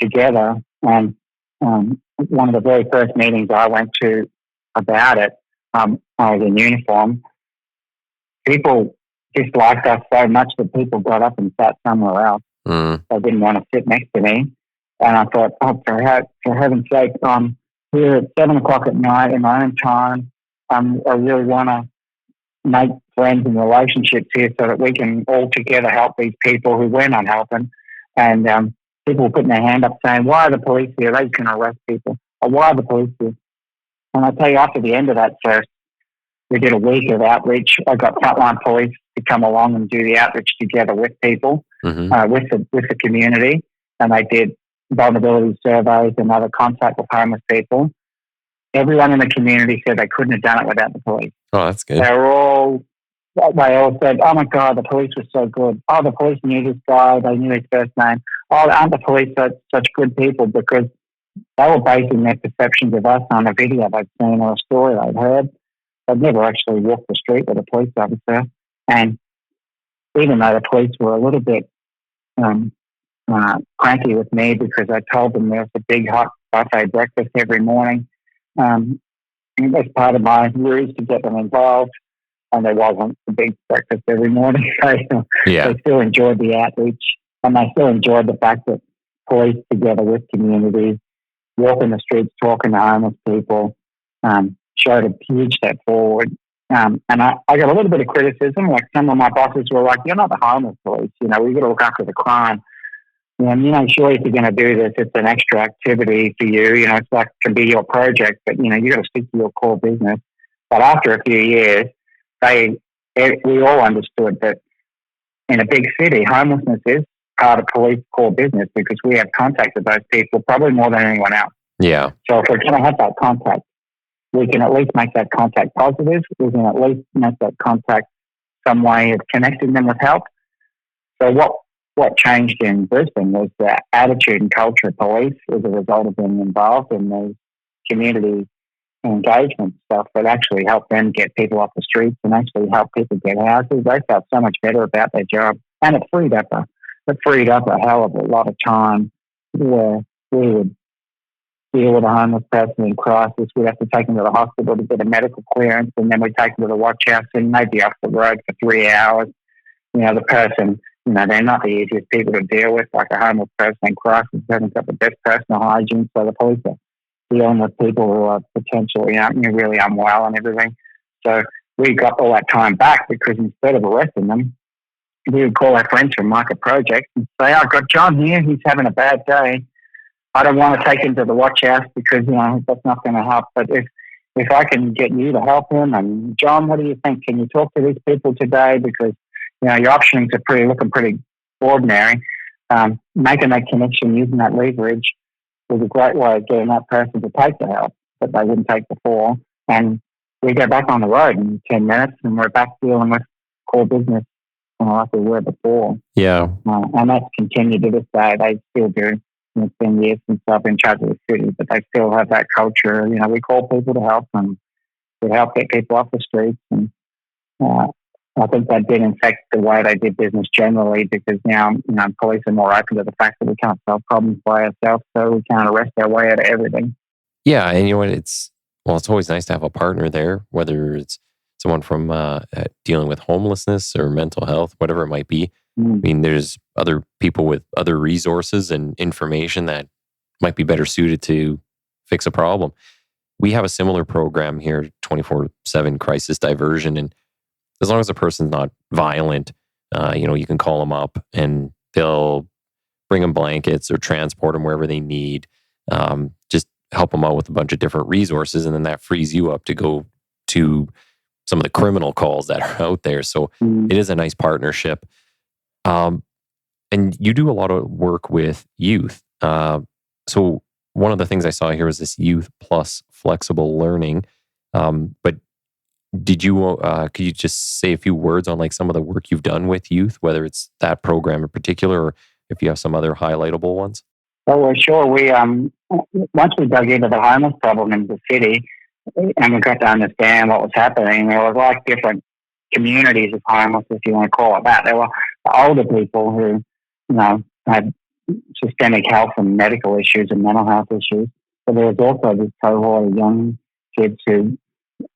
together. And one of the very first meetings I went to about it, I was in uniform. People disliked us so much that people got up and sat somewhere else. They didn't want to sit next to me. And I thought, for heaven's sake, I'm here at 7 o'clock at night in my own time. I really want to make friends and relationships here so that we can all together help these people who we're not helping. And people were putting their hand up saying, why are the police here? They can arrest people. Or why are the police here? And I tell you, after the end of that first, we did a week of outreach. I got Frontline Police to come along and do the outreach together with people, with the community. And they did vulnerability surveys and other contact with homeless people. Everyone in the community said they couldn't have done it without the police. Oh, that's good. They all said, oh my God, the police were so good. Oh, the police knew this guy. They knew his first name. Oh, aren't the police such good people? Because they were basing their perceptions of us on a video they'd seen or a story they'd heard. They'd never actually walked the street with a police officer. And even though the police were a little bit cranky with me because I told them there was a big hot buffet breakfast every morning, as part of my ruse to get them involved, and there wasn't a big breakfast every morning. They still enjoyed the outreach, and they still enjoyed the fact that police together with communities, walking the streets, talking to homeless people, showed a huge step forward. And I got a little bit of criticism, like some of my bosses were like, you're not the homeless police, we've got to look after the crime. Sure, if you're going to do this, it's an extra activity for you. It's like it can be your project, but you got to stick to your core business. But after a few years, we all understood that in a big city, homelessness is part of police core business because we have contact with those people probably more than anyone else. Yeah. So if we're going to have that contact, we can at least make that contact positive. We can at least make that contact some way of connecting them with help. So what changed in Brisbane was the attitude and culture of police as a result of being involved in these community engagement stuff that actually helped them get people off the streets and actually help people get houses. They felt so much better about their job, and it freed up a hell of a lot of time where we would deal with a homeless person in crisis. We'd have to take them to the hospital to get a medical clearance, and then we'd take them to the watch house, and they'd be off the road for 3 hours. The person, they're not the easiest people to deal with, like a homeless person in crisis hasn't got the best personal hygiene, so the police are dealing with people who are potentially really unwell and everything. So we got all that time back because instead of arresting them, we would call our friends from Micro Projects and say, I've got John here, he's having a bad day. I don't want to take him to the watch house because, that's not going to help. But if I can get you to help him, and John, what do you think? Can you talk to these people today? Because, your options are looking pretty ordinary. Making that connection, using that leverage was a great way of getting that person to take the help that they wouldn't take before. And we go back on the road in 10 minutes and we're back dealing with core business like we were before. Yeah. And that's continued to this day. They still do. It's been years since I've been in charge of the city, but they still have that culture. We call people to help them. We help get people off the streets. And I think that did affect the way they did business generally, because now, police are more open to the fact that we can't solve problems by ourselves, so we can't arrest our way out of everything. Yeah, and you know what? It's always nice to have a partner there, whether it's someone from dealing with homelessness or mental health, whatever it might be. I mean, there's other people with other resources and information that might be better suited to fix a problem. We have a similar program here, 24/7 crisis diversion. And as long as the person's not violent, you can call them up and they'll bring them blankets or transport them wherever they need. Just help them out with a bunch of different resources. And then that frees you up to go to some of the criminal calls that are out there. So it is a nice partnership. And you do a lot of work with youth. So one of the things I saw here was this youth plus flexible learning. But could you just say a few words on like some of the work you've done with youth, whether it's that program in particular, or if you have some other highlightable ones? Oh, well, sure. We once we dug into the homeless problem in the city, and we got to understand what was happening, there was like different communities of homeless, if you want to call it that. There were older people who, had systemic health and medical issues and mental health issues. But there was also this cohort of young kids who,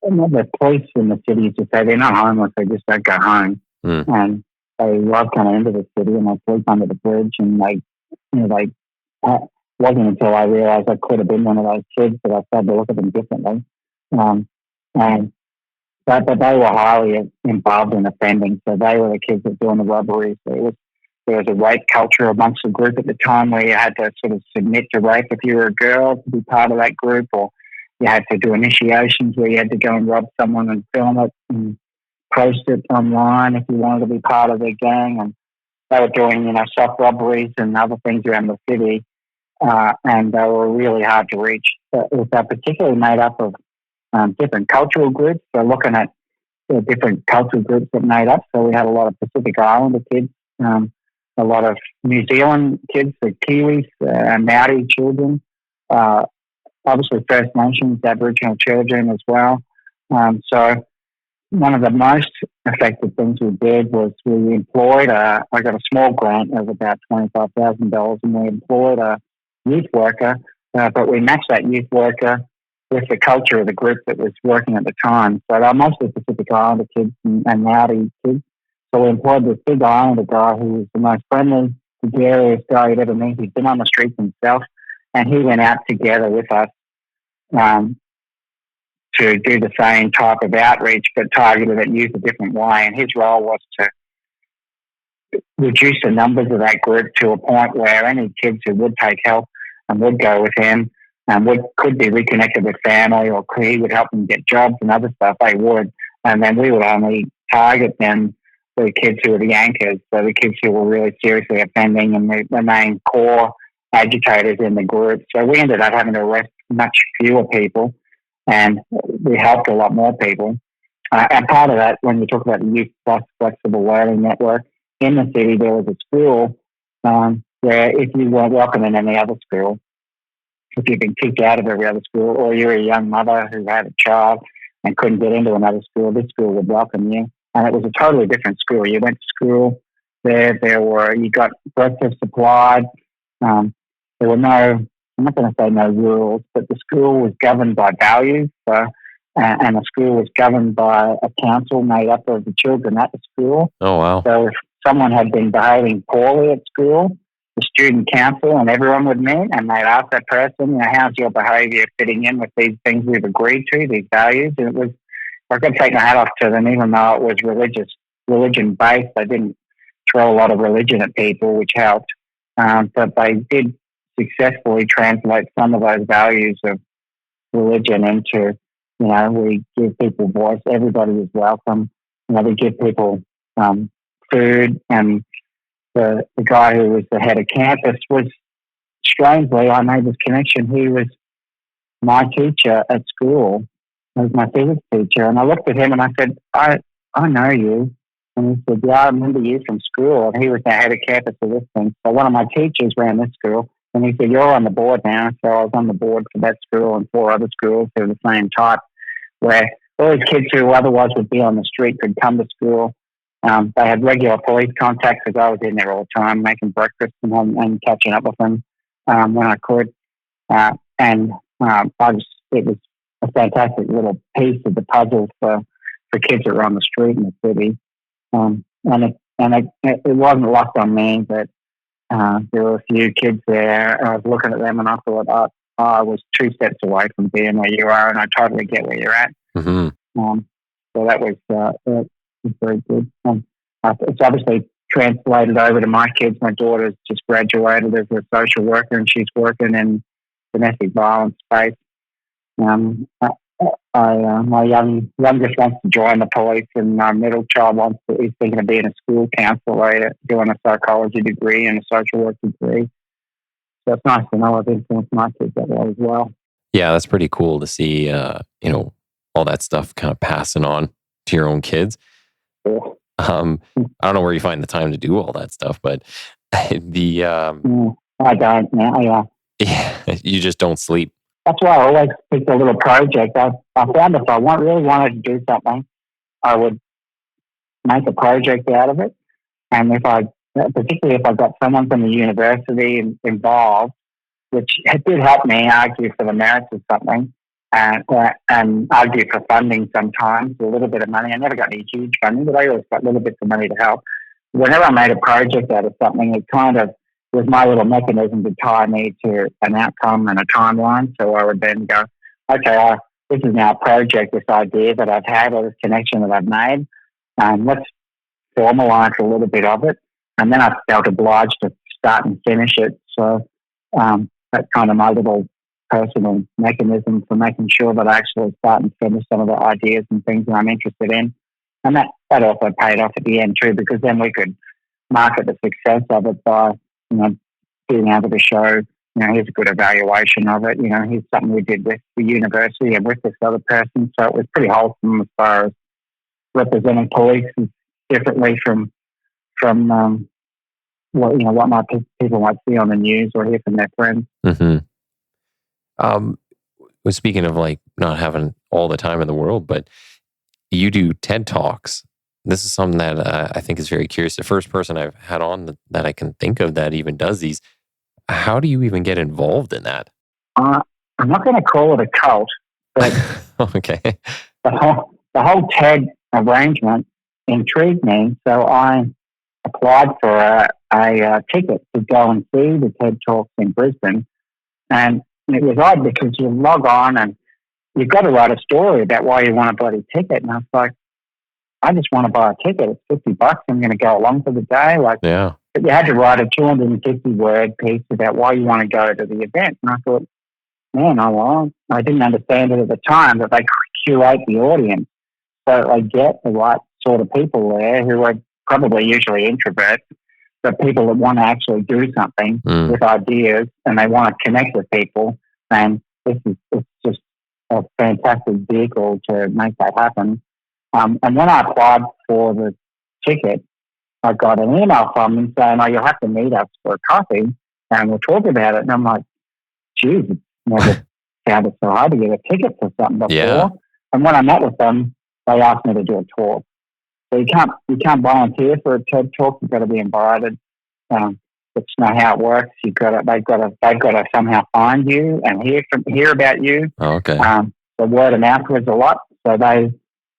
the police in the city used to say they're not homeless, they just don't go home. And they love coming into the city and they sleep under the bridge, and it wasn't until I realized I could have been one of those kids that I started to look at them differently. But they were highly involved in offending, so they were the kids that were doing the robberies. There was a rape culture amongst the group at the time where you had to sort of submit to rape if you were a girl to be part of that group, or you had to do initiations where you had to go and rob someone and film it and post it online if you wanted to be part of their gang. And they were doing, soft robberies and other things around the city, and they were really hard to reach. It was particularly made up of different cultural groups. So looking at the different cultural groups that made up. So we had a lot of Pacific Islander kids, a lot of New Zealand kids, the Kiwis, Maori children, obviously First Nations, Aboriginal children as well. So one of the most effective things we did was we employed I got a small grant of about $25,000, and we employed a youth worker, but we matched that youth worker with the culture of the group that was working at the time. So they're mostly Pacific Islander kids and Maori kids. So we employed this big Islander guy who was the most friendly, gregarious guy you'd ever meet. He'd been on the streets himself, and he went out together with us to do the same type of outreach, but targeted at youth a different way. And his role was to reduce the numbers of that group to a point where any kids who would take help and would go with him and could be reconnected with family, or he would help them get jobs and other stuff, they would. And then we would only target them, the kids who were the anchors, so the kids who were really seriously offending and the main core agitators in the group. So we ended up having to arrest much fewer people, and we helped a lot more people. And part of that, when you talk about the Youth Plus Flexible Learning Network, in the city there was a school where if you weren't welcome in any other school, if you'd been kicked out of every other school, or you were a young mother who had a child and couldn't get into another school, this school would welcome you. And it was a totally different school. You went to school there. You got breakfast supplied. There were I'm not going to say no rules, but the school was governed by values. And the school was governed by a council made up of the children at the school. Oh, wow. So if someone had been behaving poorly at school, the student council and everyone would meet, and they'd ask that person, how's your behaviour fitting in with these things we've agreed to, these values? And it was, I could take my hat off to them, even though it was religion-based. They didn't throw a lot of religion at people, which helped. But they did successfully translate some of those values of religion into, we give people voice, everybody is welcome. We give people food, and the guy who was the head of campus was, strangely, I made this connection, he was my teacher at school. was my physics teacher. And I looked at him and I said, I know you. And he said, yeah, I remember you from school. And he was the head of campus of this thing. So one of my teachers ran this school. And he said, you're on the board now. So I was on the board for that school and 4 other schools who were the same type, where all these kids who otherwise would be on the street could come to school. They had regular police contact because I was in there all the time, making breakfast and catching up with them when I could. It was a fantastic little piece of the puzzle for kids that were on the street in the city. It wasn't lost on me that there were a few kids there. And I was looking at them and I thought, I was 2 steps away from being where you are, and I totally get where you're at. Mm-hmm. So that was very good. It's obviously translated over to my kids. My daughter's just graduated as a social worker, and she's working in domestic violence space. My youngest wants to join the police, and my middle child is thinking of being a school counselor later, doing a psychology degree and a social work degree. So it's nice to know I've influenced my kids that way as well. Yeah, that's pretty cool to see, all that stuff kind of passing on to your own kids. Yeah. I don't know where you find the time to do all that stuff, but I don't now, yeah, you just don't sleep. That's why I always picked a little project. I found if I really wanted to do something, I would make a project out of it. And particularly if I got someone from the university involved, which did help me argue for the merits of something and argue for funding sometimes, a little bit of money. I never got any huge funding, but I always got little bits of money to help. Whenever I made a project out of something, it kind of was my little mechanism to tie me to an outcome and a timeline. So I would then go, okay, this is now a project, this idea that I've had or this connection that I've made. Let's formalize a little bit of it. And then I felt obliged to start and finish it. So that's kind of my little personal mechanism for making sure that I actually start and finish some of the ideas and things that I'm interested in. And that also paid off at the end too, because then we could market the success of it by, being able to show, here's a good evaluation of it. Here's something we did with the university and with this other person. So it was pretty wholesome as far as representing police differently from what my people might see on the news or hear from their friends. Mm-hmm. Speaking of not having all the time in the world, but you do TED Talks. This is something that I think is very curious. The first person I've had on that I can think of that even does these. How do you even get involved in that? I'm not going to call it a cult, but okay. The whole TED arrangement intrigued me, so I applied for a ticket to go and see the TED Talks in Brisbane. And it was odd because you log on and you've got to write a story about why you want a bloody ticket. And I was like, I just want to buy a ticket. It's $50. I'm going to go along for the day. Yeah. But you had to write a 250-word piece about why you want to go to the event. And I thought, man, I didn't understand it at the time, that they curate the audience. So I get the right sort of people there who are probably usually introverts, but people that want to actually do something with ideas and they want to connect with people. And it's just a fantastic vehicle to make that happen. And when I applied for the ticket, I got an email from them saying, you'll have to meet us for a coffee and we'll talk about it. And I'm like, geez, it never sounded so hard to get a ticket for something before. Yeah. And when I met with them, they asked me to do a talk. So you can't volunteer for a TED Talk. You've got to be invited. It's not how it works. They've got to somehow find you and hear about you. Oh, okay. The word of mouth was a lot. So they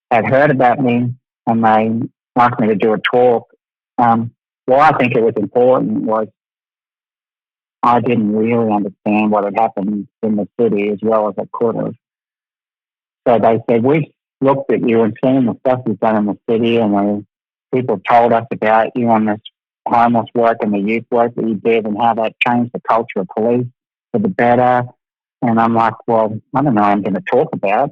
had heard about me and they asked me to do a talk. Why I think it was important was I didn't really understand what had happened in the city as well as I could have. So they said, we've looked at you and seen the stuff you've done in the city, and people told us about you on this homeless work and the youth work that you did and how that changed the culture of police for the better. And I'm like, well, I don't know what I'm going to talk about.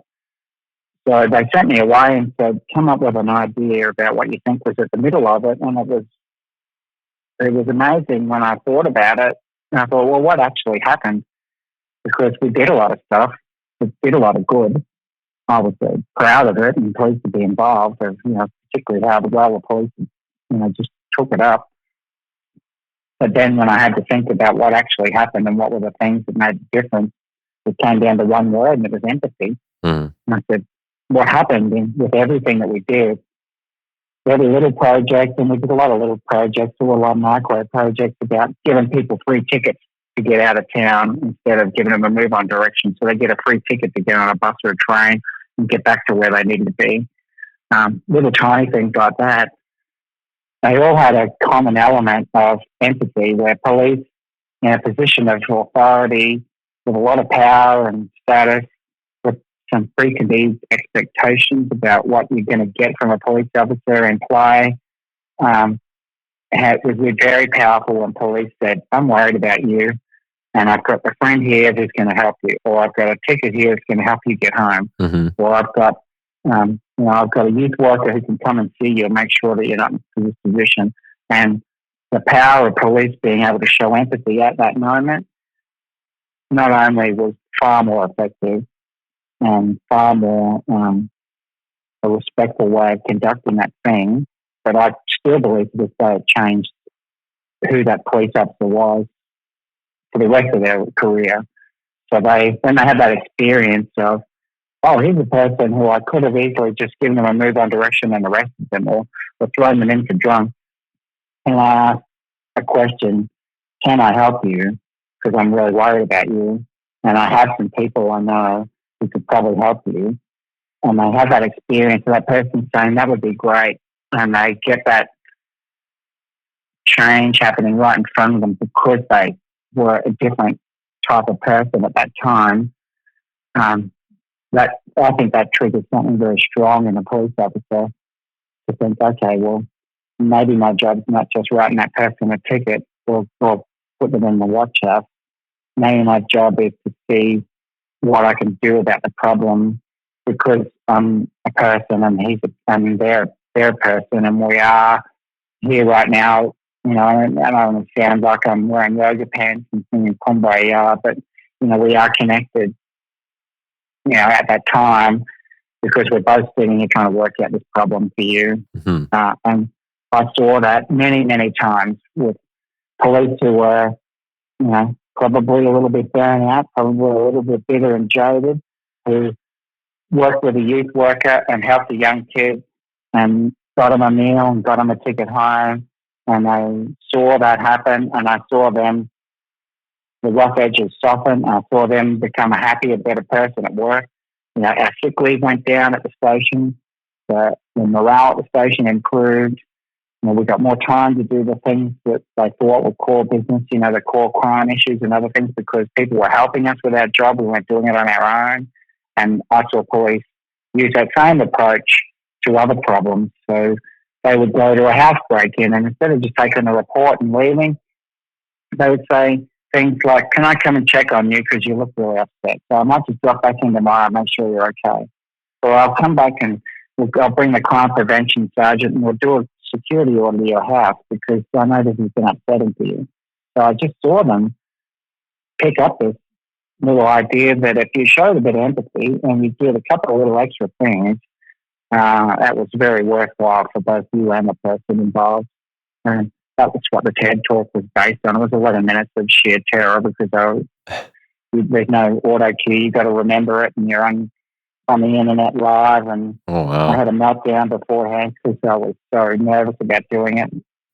So they sent me away and said, come up with an idea about what you think was at the middle of it. And it was amazing when I thought about it. And I thought, well, what actually happened? Because we did a lot of stuff. We did a lot of good. I was proud of it and pleased to be involved, of, particularly how well the police, just took it up. But then when I had to think about what actually happened and what were the things that made the difference, it came down to one word, and it was empathy. Mm. And I said, what happened with everything that we did, every little project, and we did a lot of little projects, a lot of micro projects about giving people free tickets to get out of town instead of giving them a move-on direction. So they get a free ticket to get on a bus or a train and get back to where they needed to be. Little tiny things like that. They all had a common element of empathy, where police, in a position of authority, with a lot of power and status, with some preconceived expectations about what you're going to get from a police officer in play, it was very powerful when police said, I'm worried about you, and I've got a friend here who's going to help you, or I've got a ticket here that's going to help you get home, or I've got a youth worker who can come and see you and make sure that you're not in this position. And the power of police being able to show empathy at that moment not only was far more effective and far more a respectful way of conducting that thing, but I still believe to this day it changed who that police officer was for the rest of their career. So when they had that experience of, oh, here's a person who I could have easily just given them a move-on direction and arrested them, or thrown them in for drunk, and I asked a question, can I help you? Because I'm really worried about you, and I have some people I know who could probably help you. And they have that experience of that person saying, that would be great. And they get that change happening right in front of them because they were a different type of person at that time. That I think that triggers something very strong in a police officer to think, okay, well, maybe my job's not just writing that person a ticket or put them in the watch house. Maybe my job is to see what I can do about the problem, because I'm a person and they're a person, and we are here right now. And I don't want to sound like I'm wearing yoga pants and singing Kumbaya, but we are connected. At that time, because we're both sitting here trying to work out this problem for you. And I saw that many, many times with police who were, probably a little bit burnt out, probably a little bit bitter and jaded, who worked with a youth worker and helped a young kid and got him a meal and got him a ticket home. And I saw that happen, and I saw them, the rough edges soften. I saw them become a happier, better person at work. Our sick leave went down at the station. The morale at the station improved. We got more time to do the things that they thought were core business, the core crime issues and other things, because people were helping us with our job. We weren't doing it on our own. And I saw police use that same approach to other problems. So they would go to a house break-in, and instead of just taking a report and leaving, they would say things like, can I come and check on you because you look really upset? So I might just drop back in tomorrow and make sure you're okay. Or I'll come back and I'll bring the crime prevention sergeant and we'll do a security order to your house because I know this has been upsetting to you. So I just saw them pick up this little idea that if you showed a bit of empathy and you did a couple of little extra things, that was very worthwhile for both you and the person involved. And that was what the TED Talk was based on. It was 11 minutes of sheer terror because there's no auto cue. You got to remember it, and you're on the internet live. And I had a meltdown beforehand because I was so nervous about doing it.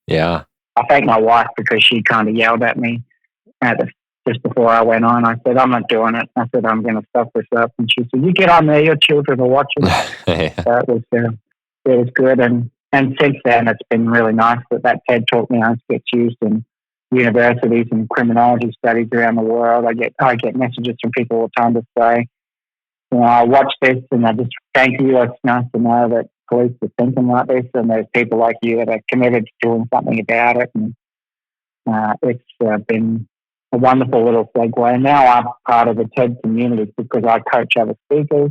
Yeah. I thanked my wife because she kind of yelled at me just before I went on. I said, I'm not doing it. I said, I'm going to stop this up. And she said, you get on there, your children are watching. Yeah. So it was good. And since then, it's been really nice that TED Talk now gets used in universities and criminology studies around the world. I get messages from people all the time to say, I watch this and I just thank you. It's nice to know that police are thinking like this and there's people like you that are committed to doing something about it. And it's been a wonderful little segue. And now I'm part of the TED community because I coach other speakers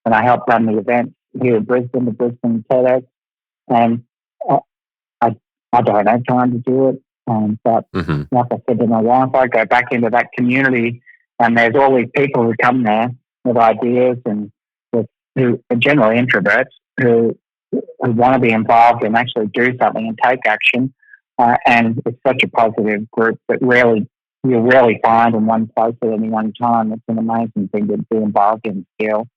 and I help run the events here in Brisbane, the Brisbane TEDx. And I don't have time to do it. But like I said to my wife, I go back into that community and there's all these people who come there with ideas and with who are generally introverts who want to be involved and actually do something and take action. And it's such a positive group that you'll rarely find in one place at any one time. It's an amazing thing to be involved in still.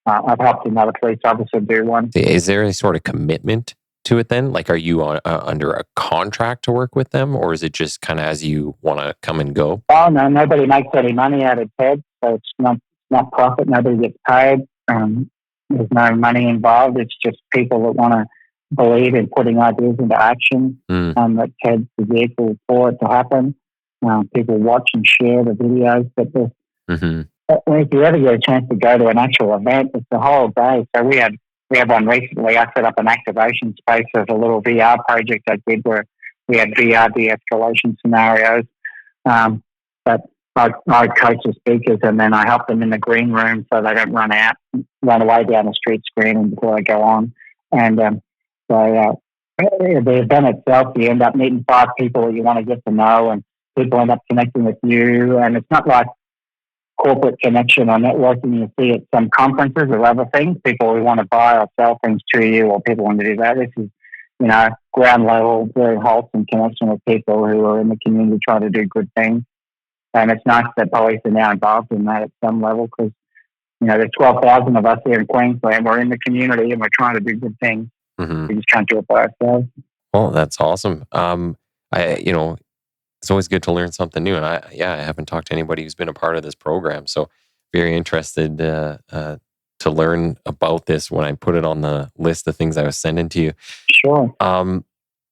I've helped another police officer do one. Is there any sort of commitment to it then? Like, are you under a contract to work with them, or is it just kind of as you want to come and go? Oh, no, nobody makes any money out of TED, so it's not profit. Nobody gets paid. There's no money involved. It's just people that want to believe in putting ideas into action, that TED's the vehicle for it to happen. People watch and share the videos, but if you ever get a chance to go to an actual event, it's the whole day. So we had one recently. I set up an activation space as a little VR project I did where we had VR de-escalation scenarios. But I coach the speakers and then I help them in the green room so they don't run away down the street screaming before they go on. And the event itself, you end up meeting 5 people that you want to get to know, and people end up connecting with you. And it's not like corporate connection or networking you see at some conferences or other things. People who want to buy or sell things to you, or people want to do that. This is, ground level, very wholesome connection with people who are in the community trying to do good things. And it's nice that police are now involved in that at some level because, there's 12,000 of us here in Queensland. We're in the community and we're trying to do good things. We just can't do it by ourselves. Well, that's awesome. It's always good to learn something new. And I haven't talked to anybody who's been a part of this program. So very interested to learn about this when I put it on the list of things I was sending to you. Sure.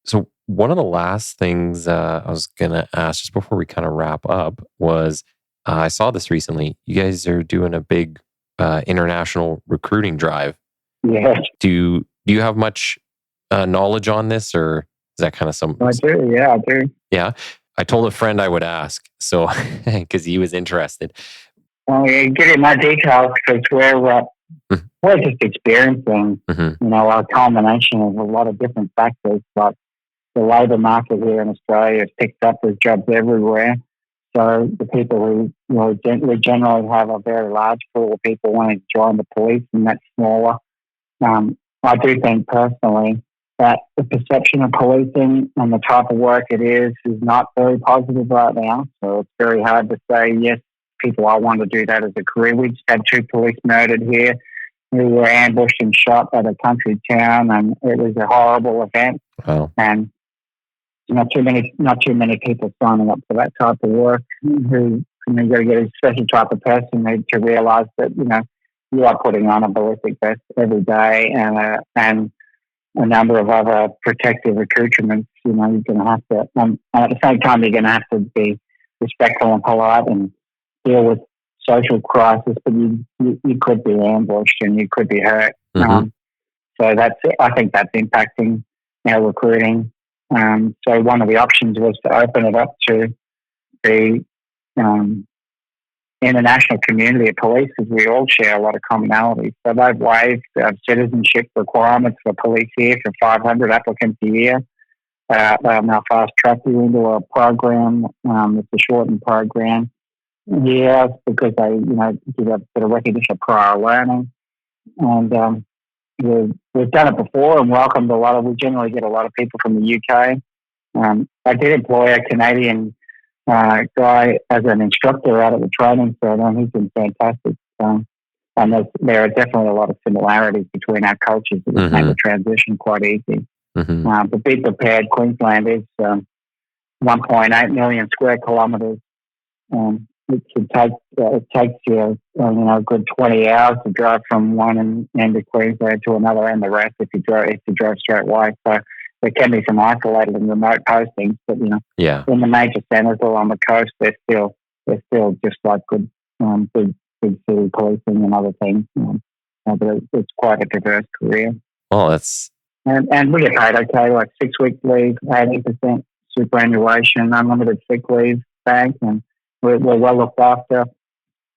So one of the last things I was going to ask just before we kind of wrap up was I saw this recently. You guys are doing a big international recruiting drive. Yes. Do you have much knowledge on this, or is that kind of some? I do. Yeah, I do. Yeah. I told a friend I would ask, so because he was interested. Well, yeah, give you my details because we're just experiencing, a culmination of a lot of different factors. Like the labour market here in Australia has picked up. There's jobs everywhere. So the people who, we generally have a very large pool of people wanting to join the police, and that's smaller. I do think personally that the perception of policing and the type of work it is not very positive right now. So it's very hard to say, yes, people all want to do that as a career. We just had 2 police murdered here who were ambushed and shot at a country town, and it was a horrible event. Wow. And not too many people signing up for that type of work. Who you got to get a special type of person to realise that you are putting on a ballistic vest every day and a number of other protective accoutrements. You're going to have to, and at the same time, you're going to have to be respectful and polite and deal with social crisis. But you could be ambushed and you could be hurt. So I think that's impacting our recruiting. So one of the options was to open it up to the international community of police, because we all share a lot of commonalities. So they've waived citizenship requirements for police here for 500 applicants a year. They'll now fast track you into a program. It's a shortened program here because they, give a bit of recognition of prior learning. And we've done it before and welcomed we generally get a lot of people from the UK. I did employ a Canadian guy as an instructor out at the training center, and he's been fantastic. And there are definitely a lot of similarities between our cultures that make the transition quite easy. But be prepared, Queensland is 1.8 million square kilometres. It takes you a good 20 hours to drive from one end of Queensland to another, and the rest if you drive straight away. So there can be some isolated and remote postings, but in the major centres or on the coast, they're still just like good big city policing and other things. But it's quite a diverse career. Oh, that's and we get paid okay, like 6 weeks leave, 80% superannuation, unlimited sick leave bank, and we're well looked after.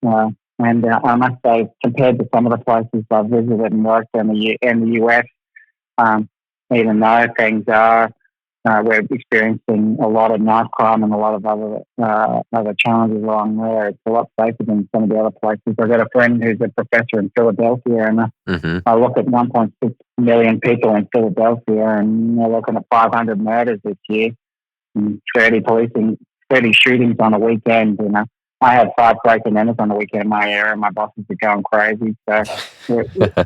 And I must say, compared to some of the places I've visited and worked in the US, even though things are we're experiencing a lot of knife crime and a lot of other challenges along there. It's a lot safer than some of the other places. I've got a friend who's a professor in Philadelphia, and I look at 1.6 million people in Philadelphia, and they're looking at 500 murders this year, and 30 shootings on a weekend. I have 5 break-in enters on the weekend in my area. My bosses are going crazy, so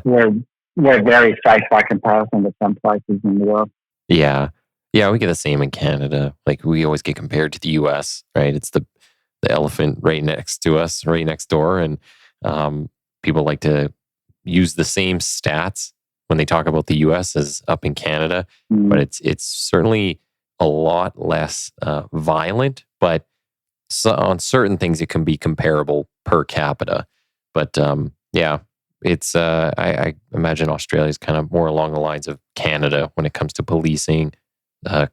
we're very safe by comparison to some places in the world. Yeah. Yeah, we get the same in Canada. Like, we always get compared to the US, right? It's the elephant right next to us, right next door. And people like to use the same stats when they talk about the US as up in Canada. But it's certainly a lot less violent. But on certain things, it can be comparable per capita. But yeah, it's I imagine Australia is kind of more along the lines of Canada when it comes to policing,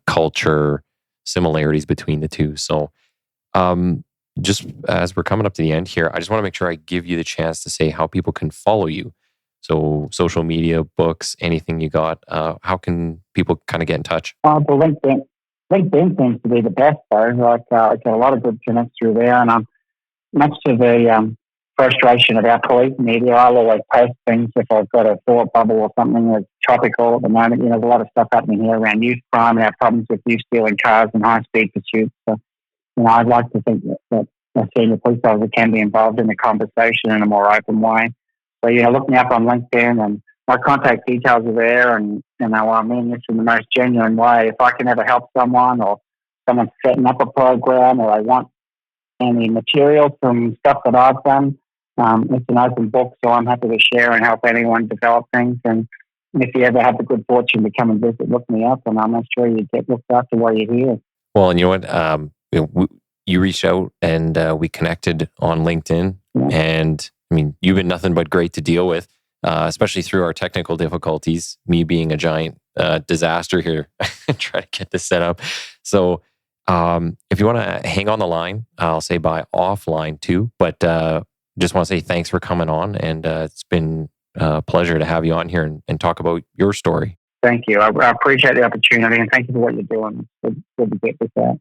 culture, similarities between the two. So just as we're coming up to the end here, I just want to make sure I give you the chance to say how people can follow you. So social media, books, anything you got, how can people kind of get in touch? The LinkedIn seems to be the best though. Like, I get a lot of good connects through there, and much to the frustration of our police media, I'll always post things if I've got a thought bubble or something that's topical at the moment. There's a lot of stuff happening here around youth crime and our problems with youth stealing cars and high-speed pursuits. So, I'd like to think that a senior police officer can be involved in the conversation in a more open way. So, look me up on LinkedIn, and my contact details are there, and, I mean this in the most genuine way. If I can ever help someone, or someone's setting up a program, or I want any material from stuff that I've done, it's an open book, so I'm happy to share and help anyone develop things. And if you ever have the good fortune to come and visit, look me up, and I'll make sure you get looked after while you're here. Well, and you know what? You reached out, and we connected on LinkedIn. Yeah. And I mean, you've been nothing but great to deal with, especially through our technical difficulties, me being a giant disaster here, try to get this set up. So if you want to hang on the line, I'll say bye offline too. But just want to say thanks for coming on, and it's been a pleasure to have you on here and talk about your story. Thank you. I appreciate the opportunity, and thank you for what you're doing. It's good to get this out.